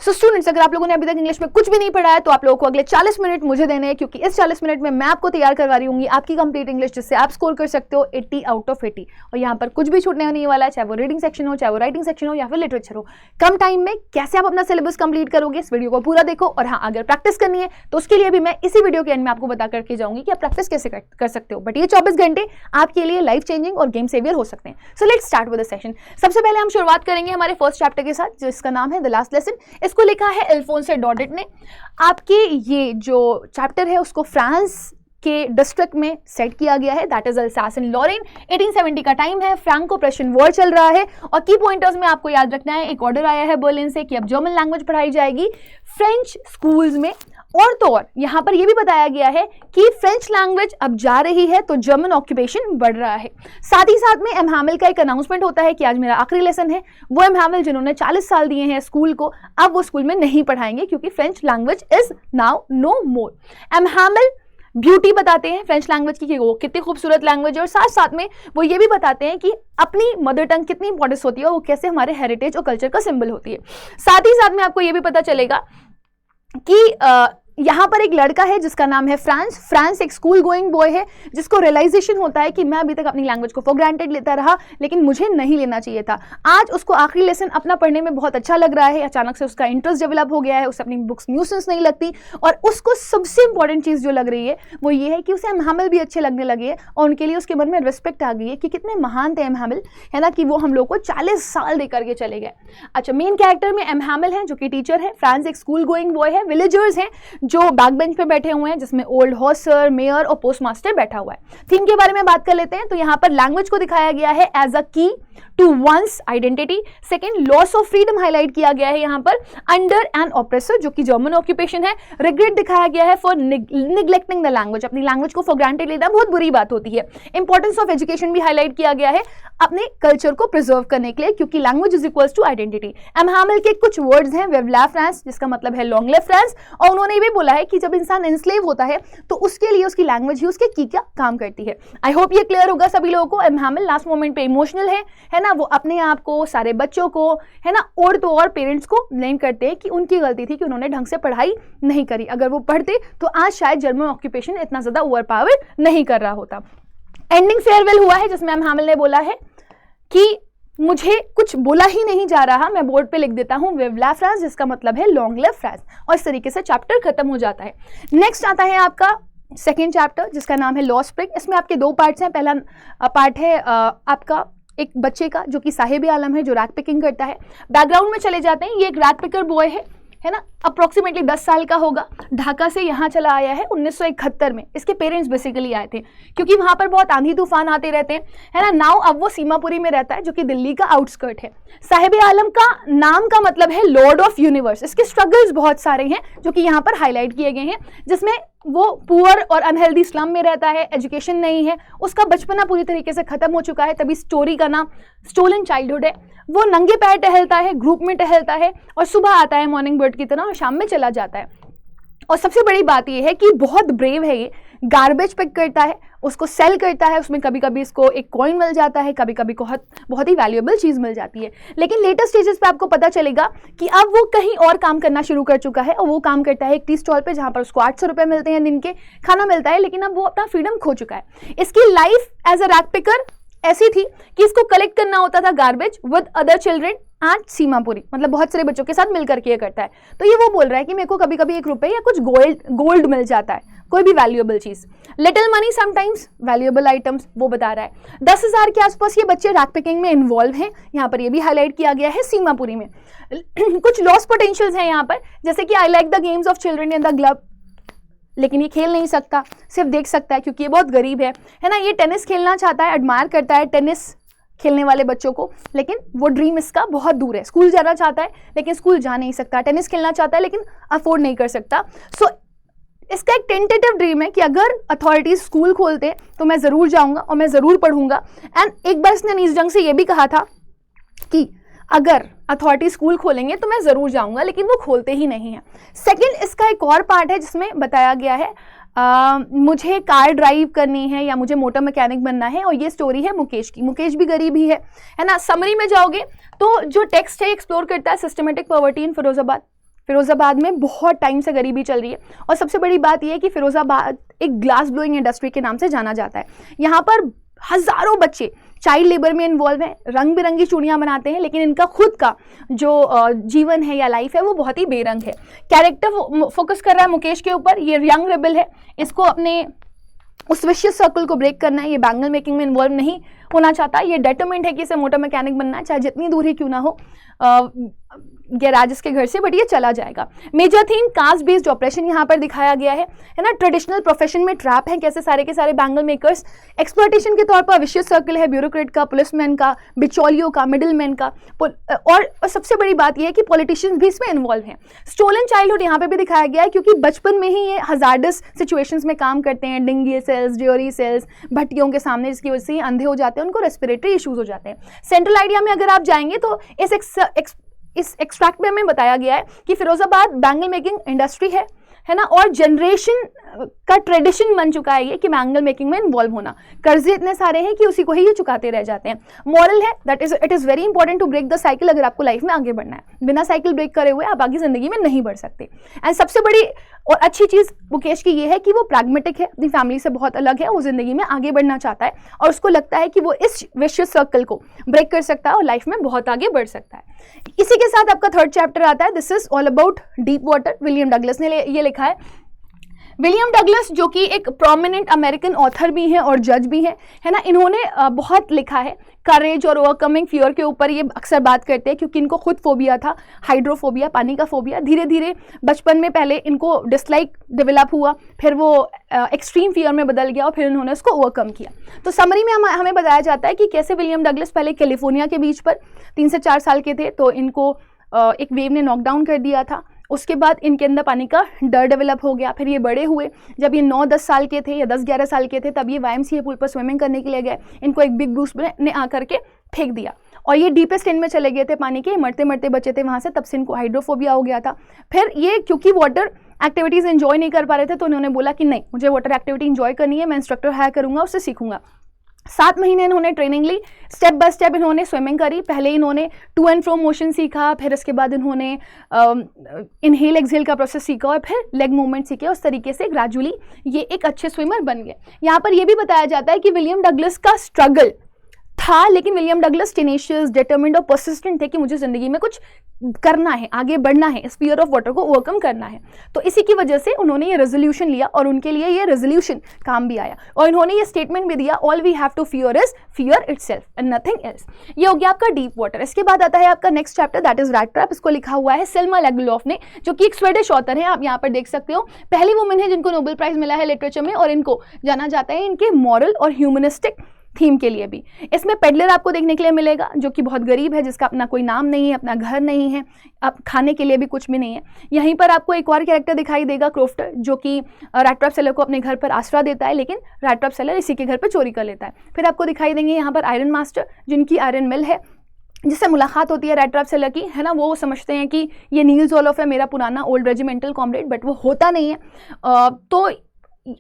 So students, अगर आप लोगों ने अभी तक इंग्लिश में कुछ भी नहीं पढ़ा है तो आप लोगों को अगले 40 मिनट मुझे देने हैं, क्योंकि इस 40 मिनट में मैं आपको तैयार करवा रही हूँ आपकी कंप्लीट इंग्लिश, जिससे आप स्कोर कर सकते हो 80 आउट ऑफ 80। और यहाँ पर कुछ भी छूटने नहीं वाला है, चाहे वो रीडिंग सेक्शन हो, चाहे वो राइटिंग सेक्शन हो, या फिर लिटरेचर हो। कम टाइम में कैसे आप अपना सिलेबस कंप्लीट करोगे, इस वीडियो को पूरा देखो। और हाँ, अगर प्रैक्टिस करनी है तो उसके लिए भी मैं इसी वीडियो के एंड में आपको बता करके जाऊंगी कि आप प्रैक्टिस कैसे कर सकते हो। बट ये 24 घंटे आपके लिए लाइफ चेंजिंग और गेम सेवियर हो सकते हैं। So let's start with the session. सबसे पहले हम शुरुआत करेंगे हमारे फर्स्ट चैप्टर के साथ, जिसका नाम है द लास्ट लेसन। इसको लिखा है अल्फोंसो डॉडेट ने। आपके ये जो चैप्टर है उसको फ्रांस के डिस्ट्रिक्ट में सेट किया गया है, that is Alsace and Lorraine. 1870 का टाइम है, फ्रैंको प्रशियन वॉर चल रहा है। और की पॉइंटर्स में आपको याद रखना है, एक ऑर्डर आया है बर्लिन से कि अब जर्मन लैंग्वेज पढ़ाई जाएगी फ्रेंच स्कूल्स में। और तो और यहाँ पर यह भी बताया गया है कि फ्रेंच लैंग्वेज अब जा रही है तो जर्मन ऑक्यूपेशन बढ़ रहा है। साथ ही साथ में एम हैमिल का एक अनाउंसमेंट होता है कि आज मेरा आखिरी लेसन है। वो एम हैमिल जिन्होंने 40 साल दिए हैं स्कूल को, अब वो स्कूल में नहीं पढ़ाएंगे क्योंकि French language is now no more. M Hamel beauty बताते हैं फ्रेंच लैंग्वेज की कि वो कितनी खूबसूरत लैंग्वेज है, और साथ साथ में वो ये भी बताते हैं कि अपनी मदर टंग कितनी इंपॉर्टेंस होती है और वो कैसे हमारे हेरिटेज और कल्चर का सिंबल होती है। साथ ही साथ में आपको ये भी पता चलेगा कि यहाँ पर एक लड़का है जिसका नाम है फ्रांस एक स्कूल गोइंग बॉय है, जिसको रियलाइजेशन होता है कि मैं अभी तक अपनी लैंग्वेज को फॉर ग्रांटेड लेता रहा, लेकिन मुझे नहीं लेना चाहिए था। आज उसको आखिरी लेसन अपना पढ़ने में बहुत अच्छा लग रहा है, अचानक से उसका इंटरेस्ट डेवलप हो गया है, उसे अपनी बुक्स न्यूसेंस नहीं लगती, और उसको सबसे इंपॉर्टेंट चीज़ जो लग रही है वो ये है कि उसे एम हैमिल भी अच्छे लगने लगे हैं, और उनके लिए उसके मन में रिस्पेक्ट आ गई है कि कितने महान थे एम हैमिल, है ना, कि वो हम लोग को 40 साल दे करके चले गए। अच्छा, मेन कैरेक्टर में एम हैमिल है जो कि टीचर है, फ्रांस एक स्कूल गोइंग बॉय है, विलेजर्स हैं जो बैक बेंच पे बैठे हुए हैं, जिसमें ओल्ड हॉसर, मेयर और पोस्टमास्टर बैठा हुआ है। थीम के बारे में बात कर लेते हैं तो यहाँ पर लैंग्वेज को दिखाया गया है as a key to one's identity. Second, loss of freedom highlight किया गया है यहाँ पर, अंडर एन ऑप्रेसर जो कि जर्मन ऑक्यूपेशन है। रिग्रेट दिखाया गया है फॉर निग्लेक्टिंग द लैंग्वेज, अपनी लैंग्वेज को फॉर ग्रांटेड लेना बहुत बुरी बात होती है। इंपॉर्टेंस ऑफ एजुकेशन भी हाईलाइट किया गया है अपने कल्चर को प्रिजर्व करने के लिए, क्योंकि language is equals to identity. M Hamill के कुछ वर्ड्स हैं, विव ला फ्रांस जिसका मतलब है लॉन्ग लिव फ्रांस, और उन्होंने ये भी बोला है कि जब इंसान एनस्लेव होता है तो उसके लिए उसकी लैंग्वेज ही उसके की क्या काम करती है। आई होप ये क्लियर होगा सभी लोगों को। एम हैमिल लास्ट मोमेंट पे इमोशनल है ना, वो अपने आप को, सारे बच्चों को, है ना, और तो और पेरेंट्स को ब्लेम करते हैं कि उनकी गलती थी कि उन्होंने ढंग से पढ़ाई नहीं करी, अगर वो पढ़ते तो आज शायद जर्मन ऑक्यूपेशन इतना ज्यादा ओवरपावर नहीं कर रहा होता। एंडिंग फेयरवेल हुआ है जिसमें एम हैमिल ने बोला है कि मुझे कुछ बोला ही नहीं जा रहा, मैं बोर्ड पे लिख देता हूँ विव ला फ्रांस जिसका मतलब है लॉन्ग लिव फ्रांस, और इस तरीके से चैप्टर खत्म हो जाता है। नेक्स्ट आता है आपका सेकेंड चैप्टर जिसका नाम है लॉ स्प्रिंग। इसमें आपके दो पार्ट्स हैं। पहला पार्ट है आपका एक बच्चे का जो कि साहिब आलम है, जो रैक पिकिंग करता है। बैकग्राउंड में चले जाते हैं, ये एक रैक पिकर बॉय है ना, अप्रोक्सीमेटली 10 साल का होगा, ढाका से यहाँ चला आया है 1971 में। इसके पेरेंट्स बेसिकली आए थे क्योंकि वहाँ पर बहुत आंधी तूफान आते रहते हैं, है ना। नाउ अब वो सीमापुरी में रहता है जो कि दिल्ली का आउटस्कर्ट है। साहिब आलम का नाम का मतलब है लॉर्ड ऑफ यूनिवर्स। इसके स्ट्रगल्स बहुत सारे हैं जो कि यहाँ पर हाईलाइट किए गए हैं, जिसमें वो पुअर और अनहेल्दी स्लम में रहता है, एजुकेशन नहीं है, उसका बचपना पूरी तरीके से खत्म हो चुका है, तभी स्टोरी का नाम स्टोलन चाइल्डहुड है। वो नंगे पैर टहलता है, ग्रुप में टहलता है, और सुबह आता है मॉर्निंग बर्ड की तरह और शाम में चला जाता है। और सबसे बड़ी बात यह है कि बहुत ब्रेव है ये, गार्बेज पिक करता है, उसको सेल करता है, उसमें कभी कभी इसको एक कॉइन मिल जाता है, कभी कभी बहुत ही वैल्यूएबल चीज़ मिल जाती है। लेकिन लेटर स्टेजेस पे आपको पता चलेगा कि अब वो कहीं और काम करना शुरू कर चुका है, और वो काम करता है एक टी स्टॉल पे जहाँ पर उसको 800 रुपये मिलते हैं दिन के, खाना मिलता है, लेकिन अब वो अपना फ्रीडम खो चुका है। इसकी life as a rag picker ऐसी थी कि इसको कलेक्ट करना होता था garbage with other children at Seemapuri, मतलब बहुत सारे बच्चों के साथ मिलकर के ये करता है। तो ये वो बोल रहा है कि मेरे को कभी कभी 1 रुपये या कुछ गोल्ड मिल जाता है, कोई भी वैल्यूएबल चीज, little money sometimes, valuable items, वो बता रहा है। 10,000 के आसपास ये बच्चे रैक पिकिंग में इन्वॉल्व हैं। यहाँ पर ये भी हाईलाइट किया गया है सीमापुरी में। कुछ लॉस पोटेंशियल्स हैं यहाँ पर, जैसे कि I like the games of children in the club, लेकिन ये खेल नहीं सकता, सिर्फ देख सकता है क्योंकि ये बहुत गरीब है ना। ये टेनिस खेलना चाहता है, एडमायर करता है टेनिस खेलने वाले बच्चों को, लेकिन वो ड्रीम इसका बहुत दूर है। स्कूल जाना चाहता है लेकिन स्कूल जा नहीं सकता, टेनिस खेलना चाहता है लेकिन अफोर्ड नहीं कर सकता। सो इसका एक टेंटेटिव ड्रीम है कि अगर अथॉरिटीज स्कूल खोलते तो मैं ज़रूर जाऊंगा और मैं ज़रूर पढ़ूंगा। एंड एक बार इसने नीज जंग से ये भी कहा था कि अगर अथॉरिटी स्कूल खोलेंगे तो मैं ज़रूर जाऊंगा, लेकिन वो खोलते ही नहीं है। सेकंड, इसका एक और पार्ट है जिसमें बताया गया है मुझे कार ड्राइव करनी है या मुझे मोटर मैकेनिक बनना है, और ये स्टोरी है मुकेश की। मुकेश भी गरीब ही है ना। समरी में जाओगे तो जो टेक्स्ट है एक्सप्लोर करता है systematic poverty in Firozabad, Firozabad में बहुत टाइम से गरीबी चल रही है। और सबसे बड़ी बात यह है कि फिरोजाबाद एक ग्लास ब्लोइंग इंडस्ट्री के नाम से जाना जाता है। यहाँ पर हजारों बच्चे चाइल्ड लेबर में इन्वॉल्व हैं, रंग बिरंगी चूड़ियाँ बनाते हैं, लेकिन इनका खुद का जो जीवन है या लाइफ है वो बहुत ही बेरंग है। कैरेक्टर फोकस कर रहा है मुकेश के ऊपर। ये यंग रेबल है, इसको अपने उस विशियस सर्कल को ब्रेक करना है। ये बैंगल मेकिंग में इन्वॉल्व नहीं होना चाहता। ये डिटरमिन्ड है कि इसे मोटर मैकेनिक बनना है, चाहे जितनी दूर ही क्यों ना हो गैराज के घर से, बट ये चला जाएगा। Major theme caste based operation यहाँ पर दिखाया गया है ना। ट्रेडिशनल प्रोफेशन में ट्रैप है, कैसे सारे के सारे बैंगल मेकर्स एक्सप्लॉयटेशन के तौर पर विशियस सर्कल है, ब्यूरोक्रेट का, पुलिसमैन का, बिचौलियों का, मिडिलमैन का, और सबसे बड़ी बात यह है कि पॉलिटिशियंस भी इसमें इन्वॉल्व हैं। स्टोलन चाइल्डहुड यहाँ पे भी दिखाया गया है, क्योंकि बचपन में ही ये हजार्डस सिचुएशंस में काम करते हैं, डेंगू सेल्स, ड्यूरी सेल्स, भट्टियों के सामने, जिसकी वजह से अंधे हो जाते हैं, उनको रेस्पिरेटरी इश्यूज हो जाते हैं। सेंट्रल आइडिया में अगर आप जाएंगे तो इस एक्सट्रैक्ट में हमें बताया गया है कि फिरोजाबाद बैंगल मेकिंग इंडस्ट्री है ना, और जनरेशन का ट्रेडिशन बन चुका है ये कि बैंगल मेकिंग में इन्वॉल्व होना। कर्जे इतने सारे हैं कि उसी को ही ये चुकाते रह जाते हैं। मॉरल है that it is very important to break the cycle. अगर आपको लाइफ में आगे बढ़ना है, बिना साइकिल ब्रेक करे हुए आप आगे जिंदगी में नहीं बढ़ सकते। एंड सबसे बड़ी और अच्छी चीज़ मुकेश की ये है कि वो प्रैग्मेटिक है, अपनी फैमिली से बहुत अलग है, वो जिंदगी में आगे बढ़ना चाहता है और उसको लगता है कि वो इस विशियस सर्कल को ब्रेक कर सकता है और लाइफ में बहुत आगे बढ़ सकता है। इसी के साथ आपका थर्ड चैप्टर आता है, this is all about deep water. William Douglas ने ये लिखा है। विलियम डगलस जो कि एक प्रोमिनेंट अमेरिकन ऑथर भी हैं और जज भी है ना, इन्होंने बहुत लिखा है करेज और ओवरकमिंग फियर के ऊपर। ये अक्सर बात करते हैं क्योंकि इनको खुद फोबिया था, हाइड्रोफोबिया, पानी का फोबिया। धीरे धीरे बचपन में पहले इनको डिसलाइक डेवलप हुआ, फिर वो एक्सट्रीम फियर में बदल गया और फिर उन्होंने उसको ओवरकम किया। तो समरी में हमें बताया जाता है कि कैसे विलियम डगलस पहले कैलिफोर्निया के बीच पर 3 से 4 साल के थे, तो इनको एक वेव ने नॉकडाउन कर दिया था। उसके बाद इनके अंदर पानी का डर डेवलप हो गया। फिर ये बड़े हुए, जब ये 9-10 साल के थे या 10-11 साल के थे, तब ये YMCA पूल पर स्विमिंग करने के लिए गए। इनको एक बिग ब्रूस ने आकर के फेंक दिया और ये डीपेस्ट एंड में चले गए थे पानी के, मरते मरते बचे थे वहाँ से। तब से इनको हाइड्रोफोबिया हो गया था। फिर ये क्योंकि वाटर एक्टिविटीज़ एंजॉय नहीं कर पा रहे थे, तो उन्होंने बोला कि नहीं, मुझे वाटर एक्टिविटी एंजॉय करनी है, मैं इंस्ट्रक्टर हायर करूँगा, उससे सीखूंगा। 7 महीने इन्होंने ट्रेनिंग ली, स्टेप बाय स्टेप इन्होंने स्विमिंग करी। पहले इन्होंने टू एंड फ्रो मोशन सीखा, फिर इसके बाद इन्होंने इनहेल एक्सहेल का प्रोसेस सीखा और फिर लेग मूवमेंट सीखे। उस तरीके से ग्रेजुअली ये एक अच्छे स्विमर बन गए। यहाँ पर यह भी बताया जाता है कि विलियम डगलस का स्ट्रगल था, लेकिन विलियम डगलस टेनेशियस, डिटरमिन्ड और पर्सिस्टेंट थे कि मुझे जिंदगी में कुछ करना है, आगे बढ़ना है, इस फियर ऑफ वाटर को ओवरकम करना है। तो इसी की वजह से उन्होंने ये रेजोल्यूशन लिया और उनके लिए ये रेजोल्यूशन काम भी आया। और इन्होंने ये स्टेटमेंट भी दिया, all we have to fear is fear itself and nothing else. ये हो गया आपका डीप वाटर। इसके बाद आता है आपका next chapter, that is rat trap. इसको लिखा हुआ है सेल्मा लेगलॉफ ने, जो कि एक स्वीडिश ऑथर है। आप यहाँ पर देख सकते हो, पहली वुमेन है जिनको नोबेल प्राइज मिला है लिटरेचर में, और इनको जाना जाता है इनके मॉरल और ह्यूमनिस्टिक थीम के लिए भी। इसमें पेडलर आपको देखने के लिए मिलेगा जो कि बहुत गरीब है, जिसका अपना कोई नाम नहीं है, अपना घर नहीं है, अब खाने के लिए भी कुछ भी नहीं है। यहीं पर आपको एक और कैरेक्टर दिखाई देगा, क्रोफ्टर, जो कि रैट ट्रैप सेलर को अपने घर पर आसरा देता है, लेकिन रैट ट्रैप सेलर इसी के घर पर चोरी कर लेता है। फिर आपको दिखाई देंगे यहाँ पर आयरन मास्टर, जिनकी आयरन मिल है, जिससे मुलाकात होती है रैट ट्रैप सेलर की, है ना। वो समझते हैं कि ये नील्स ओलफ है, मेरा पुराना ओल्ड रेजिमेंटल कॉमरेड, बट वो होता नहीं है। तो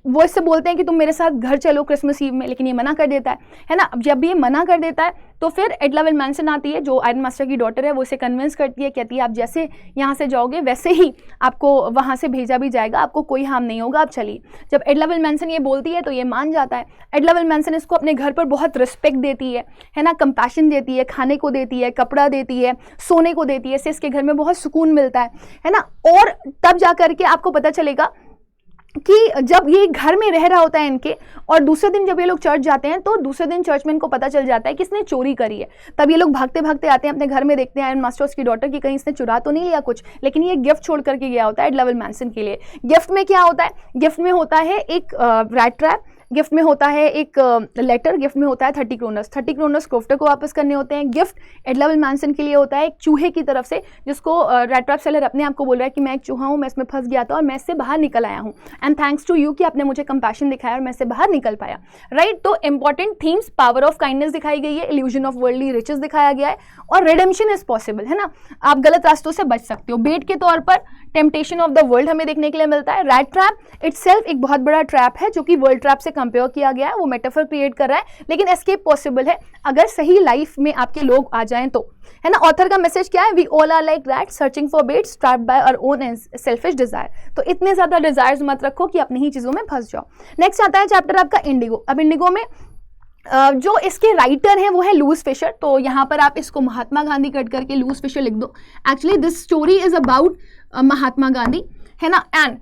वो इससे बोलते हैं कि तुम मेरे साथ घर चलो क्रिसमस ईव में, लेकिन ये मना कर देता है ना। अब जब ये मना कर देता है तो फिर एडला विलमैनसन आती है, जो आयरन मास्टर की डॉटर है। वो इसे कन्विंस करती है, कहती है आप जैसे यहाँ से जाओगे वैसे ही आपको वहाँ से भेजा भी जाएगा, आपको कोई हार्म नहीं होगा, आप चलिए। जब एडला विलमैनसन ये बोलती है तो ये मान जाता है। एडला विलमैनसन इसको अपने घर पर बहुत रिस्पेक्ट देती है ना, कंपैशन देती है, खाने को देती है, कपड़ा देती है, सोने को देती है, इससे इसके घर में बहुत सुकून मिलता है ना। और तब जा करके आपको पता चलेगा कि जब ये घर में रह रहा होता है इनके, और दूसरे दिन जब ये लोग चर्च जाते हैं तो दूसरे दिन चर्च में इनको पता चल जाता है कि इसने चोरी करी है। तब ये लोग भागते भागते आते हैं अपने घर में, देखते हैं आयरन मास्टर उसकी डॉटर की, कहीं इसने चुरा तो नहीं लिया कुछ, लेकिन ये गिफ्ट छोड़ करके गया होता है एडला विलमैनसन के लिए। गिफ्ट में क्या होता है? गिफ्ट में होता है एक रैट ट्रैप, गिफ्ट में होता है एक लेटर, गिफ्ट में होता है 30 क्रोनस। 30 क्रोनस क्रोफ्टर को वापस करने होते हैं। गिफ्ट एडला विलमैनसन के लिए होता है एक चूहे की तरफ से, जिसको रैट ट्रैप सेलर अपने आप को बोल रहा है कि मैं एक चूहा हूँ, मैं इसमें फंस गया था और मैं इससे बाहर निकल आया हूँ, एंड थैंक्स टू यू कि आपने मुझे कंपैशन दिखाया और मैं इससे बाहर निकल पाया, राइट। तो important themes, power of kindness दिखाई गई है, इल्यूजन ऑफ वर्ल्डली रिचेस दिखाया गया है, और रिडेम्पशन इज पॉसिबल, है ना। आप गलत रास्तों से बच सकते हो। बेट के तौर पर टेम्पटेशन ऑफ द वर्ल्ड हमें देखने के लिए मिलता है। रैट ट्रैप इटसेल्फ एक बहुत बड़ा ट्रैप है जो कि वर्ल्ड ट्रैप से कंपेयर किया गया है, वो मेटाफर क्रिएट कर रहा है, लेकिन एस्केप पॉसिबल है अगर सही लाइफ में आपके लोग आ जाएं तो, है ना। ऑथर का मैसेज क्या है? We all are like rat searching for baits trapped by our own selfish desire. तो इतने ज्यादा डिजायर्स मत रखो कि अपनी ही चीजों में फंस जाओ। नेक्स्ट आता है चैप्टर आपका इंडिगो। अब इंडिगो में जो इसके राइटर हैं वो है लुईस फिशर। तो यहाँ पर आप इसको महात्मा गांधी कट करके लुईस फिशर लिख दो। Actually this story is about Mahatma Gandhi, है ना। एंड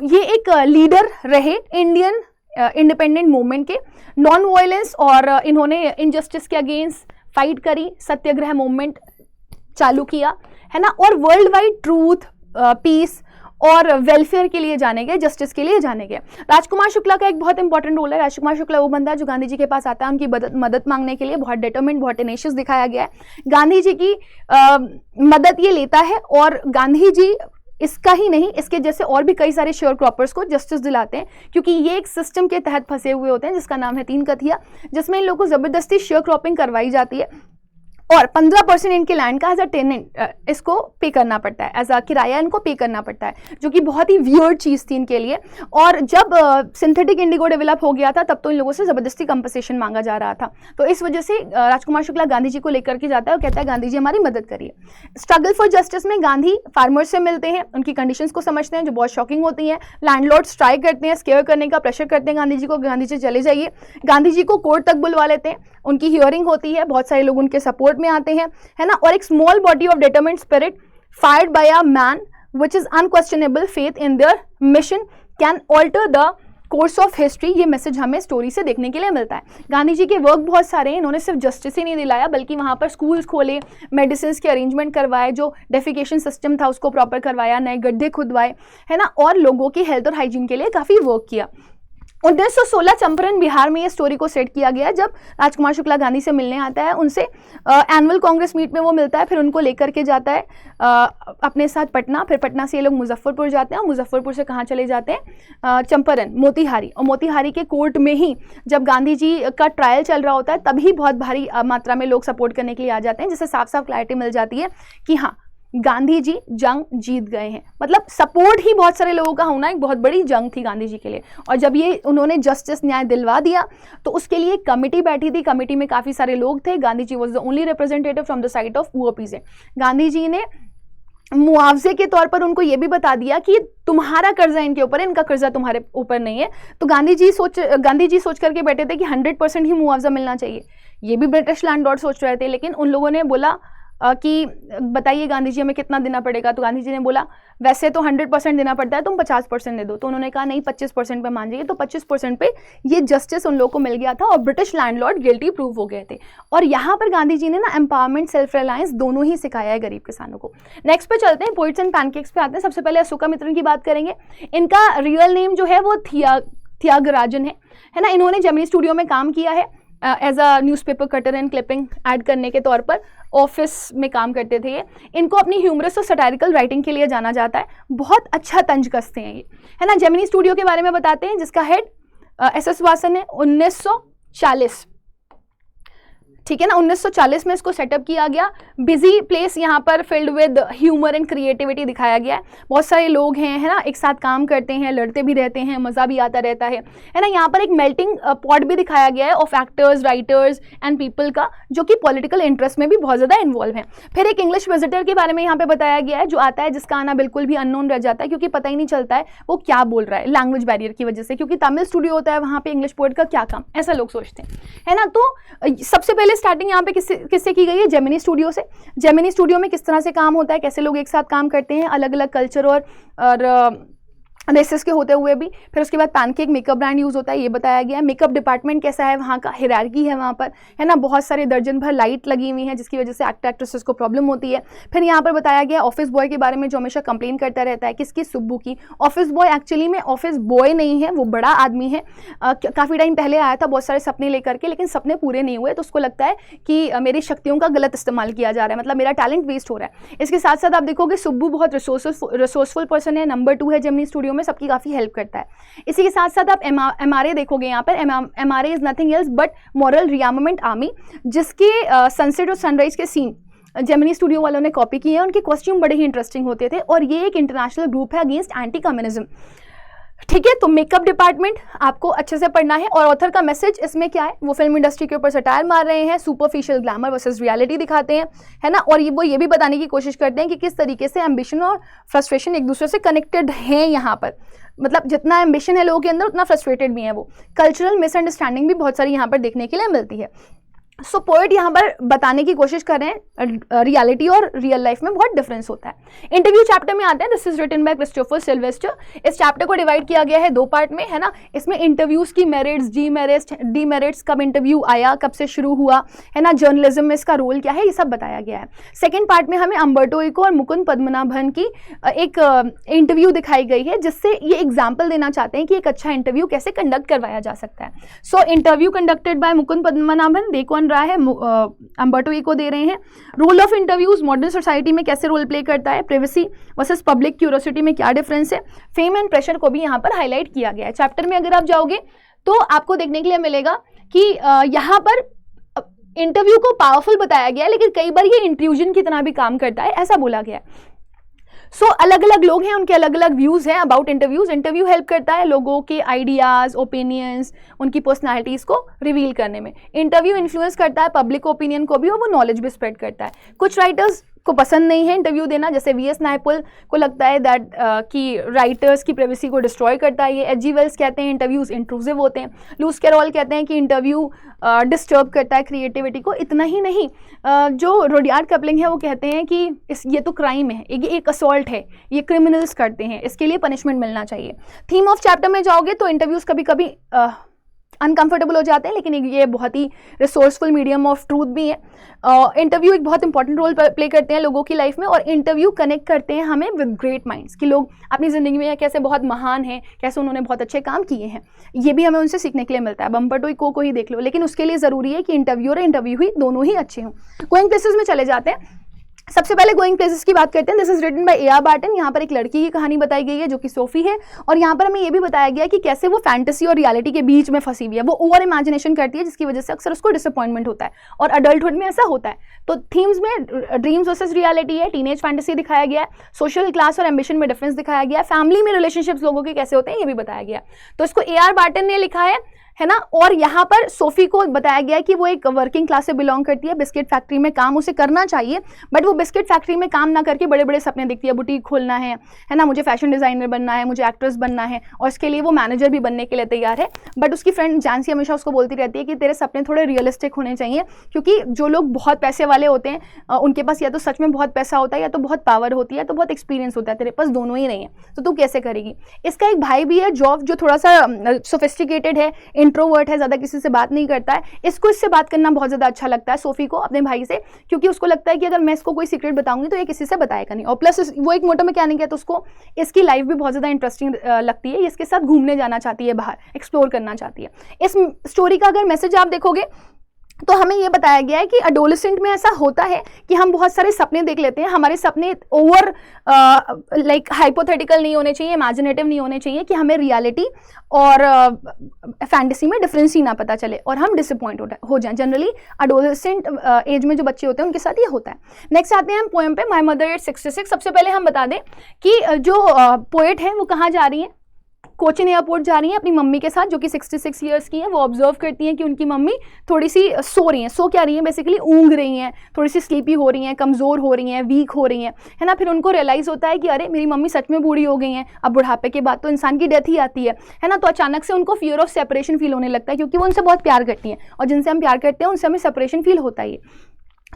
ये एक लीडर रहे इंडियन इंडिपेंडेंट मूवमेंट के, नॉन वायलेंस, और इन्होंने इनजस्टिस के अगेंस्ट फाइट करी, सत्याग्रह मूवमेंट चालू किया, है ना। और वर्ल्ड वाइड ट्रूथ, पीस और वेलफेयर के लिए जाने गए, जस्टिस के लिए जाने गए। राजकुमार शुक्ला का एक बहुत इंपॉर्टेंट रोल है। राजकुमार शुक्ला वो बंदा है जो गांधी जी के पास आता है उनकी मदद मांगने के लिए, बहुत डिटरमिन्ड, बहुत टेनेशियस दिखाया गया है। गांधी जी की मदद ये लेता है और गांधी जी इसका ही नहीं, इसके जैसे और भी कई सारे शेयर क्रॉपर्स को जस्टिस दिलाते हैं, क्योंकि ये एक सिस्टम के तहत फंसे हुए होते हैं जिसका नाम है 3 कथिया, जिसमें इन लोगों को जबरदस्ती शेयर क्रॉपिंग करवाई जाती है और 15% इनके लैंड का एज अ टेनेंट इसको पे करना पड़ता है, एज अ किराया इनको पे करना पड़ता है, जो कि बहुत ही वियर्ड चीज़ थी इनके लिए। और जब सिंथेटिक इंडिगो डेवलप हो गया था तब तो इन लोगों से ज़बरदस्ती कंपनसेशन मांगा जा रहा था। तो इस वजह से राजकुमार शुक्ला गांधी जी को लेकर के जाता है और कहता है गांधी जी हमारी मदद करिए। स्ट्रगल फॉर जस्टिस में गांधी फार्मर्स से मिलते हैं, उनकी कंडीशंस को समझते हैं जो बहुत शॉकिंग होती हैं। लैंडलॉर्ड स्ट्राइक करते हैं, स्केयर करने का प्रेशर करते हैं गांधी जी को, गांधी जी चले जाइए। गांधी जी को कोर्ट तक बुलवा लेते हैं, उनकी हियरिंग होती है, बहुत सारे लोग उनके सपोर्ट में आते हैं, है ना। और एक small body of determined spirit fired by a man which is unquestionable faith in their mission can alter the course of history. ये मैसेज हमें स्टोरी से देखने के लिए मिलता है। गांधी जी के वर्क बहुत सारे हैं, इन्होंने सिर्फ जस्टिस ही नहीं दिलाया बल्कि वहाँ पर स्कूल्स खोले, मेडिसिन के अरेंजमेंट करवाए, जो डेफिकेशन सिस्टम था उसको प्रॉपर करवाया, नए गड्ढे खुदवाए, है ना, और लोगों की हेल्थ और हाइजीन के लिए काफ़ी वर्क किया। 1916 चंपारण बिहार में ये स्टोरी को सेट किया गया जब राजकुमार शुक्ला गांधी से मिलने आता है, उनसे एनुअल कांग्रेस मीट में वो मिलता है, फिर उनको लेकर के जाता है अपने साथ पटना, फिर पटना से ये लोग मुजफ्फरपुर जाते हैं, मुजफ्फरपुर से कहाँ चले जाते हैं? चंपारण, मोतिहारी। और मोतिहारी के कोर्ट में ही जब गांधी जी का ट्रायल चल रहा होता है तभी बहुत भारी मात्रा में लोग सपोर्ट करने के लिए आ जाते हैं, जिससे साफ साफ क्लैरिटी मिल जाती है कि हाँ गांधी जी जंग जीत गए हैं। मतलब सपोर्ट ही बहुत सारे लोगों का होना एक बहुत बड़ी जंग थी गांधी जी के लिए। और जब ये उन्होंने जस्टिस न्याय दिलवा दिया तो उसके लिए एक कमेटी बैठी थी, कमेटी में काफ़ी सारे लोग थे। Gandhi ji was the only representative from the side of poor peasant. Gandhi ji ने मुआवजे के तौर पर उनको ये भी बता दिया कि तुम्हारा कर्जा इनके ऊपर है, इनका कर्जा तुम्हारे ऊपर नहीं है। तो गांधी जी सोच करके बैठे थे कि 100% ही मुआवजा मिलना चाहिए। ये भी ब्रिटिश लैंडलॉर्ड सोच रहे थे, लेकिन उन लोगों ने बोला कि बताइए गांधी जी हमें कितना देना पड़ेगा। तो गांधी जी ने बोला वैसे तो 100% देना पड़ता है, तुम 50% दे दो। तो उन्होंने कहा नहीं 25% पे मान जाइए। तो 25% पे ये जस्टिस उन लोगों को मिल गया था और ब्रिटिश लैंडलॉर्ड गिल्टी प्रूव हो गए थे। और यहाँ पर गांधी जी ने ना एम्पावरमेंट, सेल्फ रिलायंस दोनों ही सिखाया है गरीब किसानों को। नेक्स्ट पे चलते हैं, पोइट्स एंड पैनकेक्स पे आते हैं। सबसे पहले अशोका मित्रन की बात करेंगे। इनका रियल नेम जो है वो त्यागराजन है ना। इन्होंने जेमिनी स्टूडियो में काम किया है as a newspaper cutter and clipping add करने के तौर पर, ऑफिस में काम करते थे ये। इनको अपनी ह्यूमरस और सटारिकल राइटिंग के लिए जाना जाता है। बहुत अच्छा तंज कसते हैं ये, है ना। जेमिनी स्टूडियो के बारे में बताते हैं, जिसका हेड SS वासन है। 1940, ठीक है ना, 1940 में इसको सेटअप किया गया। बिजी प्लेस यहाँ पर filled with humour and creativity दिखाया गया है। बहुत सारे लोग हैं, है ना, एक साथ काम करते हैं, लड़ते भी रहते हैं, मज़ा भी आता रहता है ना। यहाँ पर एक मेल्टिंग पॉट भी दिखाया गया है of actors, writers and people का, जो कि पॉलिटिकल इंटरेस्ट में भी बहुत ज़्यादा इन्वॉल्व है। फिर एक इंग्लिश विजिटर के बारे में यहाँ पे बताया गया है, जो आता है जिसका आना बिल्कुल भी अननोन रह जाता है, क्योंकि पता ही नहीं चलता है वो क्या बोल रहा है, लैंग्वेज बैरियर की वजह से। क्योंकि तमिल स्टूडियो होता है वहाँ पे, इंग्लिश पोएट का क्या काम, ऐसा लोग सोचते हैं, है ना। तो सबसे पहले स्टार्टिंग यहाँ पे किससे की गई है? जेमिनी स्टूडियो से। जेमिनी स्टूडियो में किस तरह से काम होता है, कैसे लोग एक साथ काम करते हैं, अलग अलग कल्चर और रेसेस के होते हुए भी। फिर उसके बाद पैनकेक मेकअप ब्रांड यूज़ होता है, ये बताया गया है। मेकअप डिपार्टमेंट कैसा है वहाँ का, हायरार्की है वहाँ पर, है ना। बहुत सारे दर्जन भर लाइट लगी हुई हैं जिसकी वजह से एक्टर एक्ट्रेसेस को प्रॉब्लम होती है। फिर यहाँ पर बताया गया ऑफिस बॉय के बारे में, जो हमेशा कंप्लेन करता रहता है। किसकी? सुब्बू की। ऑफिस बॉय एक्चुअली में ऑफिस बॉय नहीं है, वो बड़ा आदमी है। काफ़ी टाइम पहले आया था बहुत सारे सपने लेकर के, लेकिन सपने पूरे नहीं हुए, तो उसको लगता है कि मेरी शक्तियों का गलत इस्तेमाल किया जा रहा है, मतलब मेरा टैलेंट वेस्ट हो रहा है। इसके साथ साथ आप देखोगे सुब्बू बहुत रिसोर्सफुल पर्सन है, नंबर 2 है जेमिनी स्टूडियो में, सबकी काफ़ी हेल्प करता है। इसी के साथ साथ आप MRA देखोगे यहाँ पर। MRA is nothing else but moral rearmament army, जिसके सनसेट और सनराइज के सीन जेमिनी स्टूडियो वालों ने कॉपी किए हैं। उनके कॉस्ट्यूम बड़े ही इंटरेस्टिंग होते थे। और ये एक इंटरनेशनल ग्रुप है अगेंस्ट एंटी कम्युनिज्म। ठीक है, तो मेकअप डिपार्टमेंट आपको अच्छे से पढ़ना है। और ऑथर का मैसेज इसमें क्या है, वो फिल्म इंडस्ट्री के ऊपर सटायर मार रहे हैं, सुपरफिशियल ग्लैमर वर्सेस रियलिटी दिखाते हैं, है ना। और वो ये भी बताने की कोशिश करते हैं कि किस तरीके से एम्बिशन और फ्रस्ट्रेशन एक दूसरे से कनेक्टेड हैं यहाँ पर। मतलब जितना एम्बिशन है लोगों के अंदर उतना फ्रस्ट्रेटेड भी है वो। कल्चरल मिसअंडरस्टैंडिंग भी बहुत सारी यहाँ पर देखने के लिए मिलती है। सो पोएट यहाँ पर बताने की कोशिश कर रहे हैं रियलिटी और रियल लाइफ में बहुत डिफरेंस होता है। इंटरव्यू चैप्टर में आते हैं। This is written by Christopher Sylvester. इस चैप्टर को डिवाइड किया गया है 2 पार्ट में, है ना। इसमें इंटरव्यूज की मेरिट्स, डीमेरिट्स, कब इंटरव्यू आया, कब से शुरू हुआ, है ना, जर्नलिज्म में इसका रोल क्या है, ये सब बताया गया है। सेकेंड पार्ट में हमें अम्बर्टो इको और मुकुंद पद्मनाभन की एक इंटरव्यू दिखाई गई है, जिससे ये एग्जाम्पल देना चाहते हैं कि एक अच्छा इंटरव्यू कैसे कंडक्ट करवाया जा सकता है। So interview conducted by Mukund Padmanabhan, दे कौन रहा है, अम्बर्टो इको दे रहे हैं। Role of interviews modern society में कैसे रोल प्ले करता है, प्राइवेसी वर्सेस पब्लिक क्यूरियोसिटी में क्या डिफरेंस है, फेम एंड प्रेशर को भी यहाँ पर हाईलाइट किया गया है। चैप्टर में अगर आप जाओगे तो आपको देखने के लिए मिलेगा कि यहाँ पर इंटरव्यू को पावरफुल बताया गया है, लेकिन कई बार ये इंट्रूजन की तरह भी काम करता है, ऐसा बोला गया है। सो अलग अलग लोग हैं, उनके अलग अलग व्यूज़ हैं अबाउट इंटरव्यूज़। इंटरव्यू हेल्प करता है लोगों के आइडियाज़, ओपिनियंस, उनकी पर्सनालिटीज़ को रिवील करने में। इंटरव्यू इन्फ्लुएंस करता है पब्लिक ओपिनियन को भी, और वो नॉलेज भी स्प्रेड करता है। कुछ राइटर्स को पसंद नहीं है इंटरव्यू देना, जैसे वी एस नायपॉल को लगता है दैट कि राइटर्स की प्राइवेसी को डिस्ट्रॉय करता है ये। एच जी वेल्स कहते हैं इंटरव्यूज़ इंट्रूसिव होते हैं। लूइस कैरोल कहते हैं कि इंटरव्यू डिस्टर्ब करता है क्रिएटिविटी को। इतना ही नहीं, जो रुडयार्ड किपलिंग है वो कहते हैं कि ये तो क्राइम है, ये एक असॉल्ट है, ये क्रिमिनल्स करते हैं, इसके लिए पनिशमेंट मिलना चाहिए। थीम ऑफ चैप्टर में जाओगे तो इंटरव्यूज़ कभी कभी अनकंफर्टेबल हो जाते हैं, लेकिन ये बहुत ही रिसोर्सफुल मीडियम ऑफ ट्रूथ भी है। इंटरव्यू एक बहुत इंपॉर्टेंट रोल प्ले करते हैं लोगों की लाइफ में, और इंटरव्यू कनेक्ट करते हैं हमें विद ग्रेट माइंड्स, कि लोग अपनी ज़िंदगी में कैसे बहुत महान हैं, कैसे उन्होंने बहुत अच्छे काम किए हैं, ये भी हमें उनसे सीखने के लिए मिलता है। अम्बर्टो इको को ही देख लो, लेकिन उसके लिए ज़रूरी है कि इंटरव्यूअर और इंटरव्यूई दोनों ही अच्छे हों। गोइंग प्लेसेस में चले जाते हैं। सबसे पहले गोइंग प्लेसेस की बात करते हैं। This is written by A R. Barton. यहाँ पर एक लड़की की कहानी बताई गई है जो कि सोफी है, और यहाँ पर हमें ये भी बताया गया है कि कैसे वो फैंटेसी और रियलिटी के बीच में फंसी हुई है। वो ओवर इमेजिनेशन करती है, जिसकी वजह से अक्सर उसको डिसअपॉइंटमेंट होता है, और अडल्टहुड में ऐसा होता है। तो थीम्स में ड्रीम्स वर्सेस रियलिटी है, टीनेज फैंटेसी दिखाया गया है, सोशल क्लास और एम्बिशन में डिफरेंस दिखाया गया है, फैमिली में रिलेशनशिप्स लोगों के कैसे होते हैं ये भी बताया गया। तो इसको ए.आर. बार्टन ने लिखा है ना। और यहाँ पर सोफी को बताया गया है कि वो एक वर्किंग क्लास से बिलोंग करती है, बिस्किट फैक्ट्री में काम उसे करना चाहिए, बट वो बिस्किट फैक्ट्री में काम ना करके बड़े बड़े सपने देखती है, बुटीक खोलना है ना, मुझे फैशन डिजाइनर बनना है, मुझे एक्ट्रेस बनना है, और इसके लिए वो मैनेजर भी बनने के लिए तैयार है। बट उसकी फ्रेंड जानसी हमेशा उसको बोलती रहती है कि तेरे सपने थोड़े रियलिस्टिक होने चाहिए, क्योंकि जो लोग बहुत पैसे वाले होते हैं उनके पास या तो सच में बहुत पैसा होता है, या तो बहुत पावर होती है, तो बहुत एक्सपीरियंस होता है, तेरे पास दोनों ही नहीं है, तो तू कैसे करेगी। इसका एक भाई भी है जॉब, जो थोड़ा सा सोफिस्टिकेटेड है, इंट्रोवर्ट है, ज़्यादा किसी से बात नहीं करता है। इसको इससे बात करना बहुत ज़्यादा अच्छा लगता है सोफी को अपने भाई से, क्योंकि उसको लगता है कि अगर मैं इसको कोई सीक्रेट बताऊंगी तो ये किसी से बताएगा नहीं। और प्लस वो एक मोटो मैकेनिक है, तो उसको इसकी लाइफ भी बहुत ज़्यादा इंटरेस्टिंग लगती है। इसके साथ घूमने जाना चाहती है, बाहर एक्सप्लोर करना चाहती है। इस स्टोरी का अगर मैसेज आप देखोगे तो हमें यह बताया गया है कि एडोलेसेंट में ऐसा होता है कि हम बहुत सारे सपने देख लेते हैं। हमारे सपने ओवर लाइक हाइपोथेटिकल नहीं होने चाहिए, इमेजिनेटिव नहीं होने चाहिए, कि हमें रियलिटी और फैंटेसी में डिफरेंस ही ना पता चले और हम डिसअपॉइंट हो जाएं। जनरली एडोलेसेंट एज में जो बच्चे होते हैं उनके साथ ये होता है। नेक्स्ट आते हैं हम पोएम पे, माई मदर एट 66। सबसे पहले हम बता दें कि जो पोएट हैं वो कहाँ जा रही हैं, कोचिन एयरपोर्ट जा रही हैं अपनी मम्मी के साथ, जो कि 66 ईयर्स की हैं। वो ऑब्जर्व करती हैं कि उनकी मम्मी थोड़ी सी सो रही हैं, सो क्या रही हैं, बेसिकली ऊँग रही हैं, थोड़ी सी स्लीपी हो रही हैं, कमज़ोर हो रही हैं, वीक हो रही हैं, है ना। फिर उनको रियलाइज़ होता है कि अरे मेरी मम्मी सच में बूढ़ी हो गई हैं। अब बुढ़ापे के बाद तो इंसान की डेथ ही आती है ना। तो अचानक से उनको फियर ऑफ सेपरेशन फील होने लगता है, क्योंकि वो उनसे बहुत प्यार करती हैं, और जिनसे हम प्यार करते हैं उनसे हमें सेपरेशन फील होता ही है।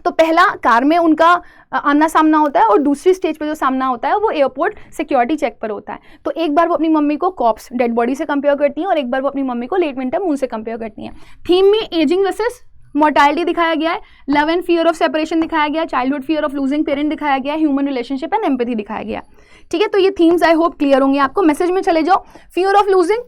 तो पहला कार में उनका आमना सामना होता है, और दूसरी स्टेज पे जो सामना होता है वो एयरपोर्ट सिक्योरिटी चेक पर होता है। तो एक बार वो अपनी मम्मी को कॉप्स डेड बॉडी से कंपेयर करती हैं, और एक बार वो अपनी मम्मी को लेट विंटर मून से कंपेयर करती हैं। थीम में एजिंग वर्सेस मोर्टैलिटी दिखाया गया है, love and fear of separation दिखाया गया है, childhood fear of losing parent दिखाया गया है, ह्यूमन रिलेशनशिप एंड एम्पैथी दिखाया गया है। ठीक है, तो ये थीम्स आई होप क्लियर होंगे आपको। मैसेज में चले जाओ। Fear of losing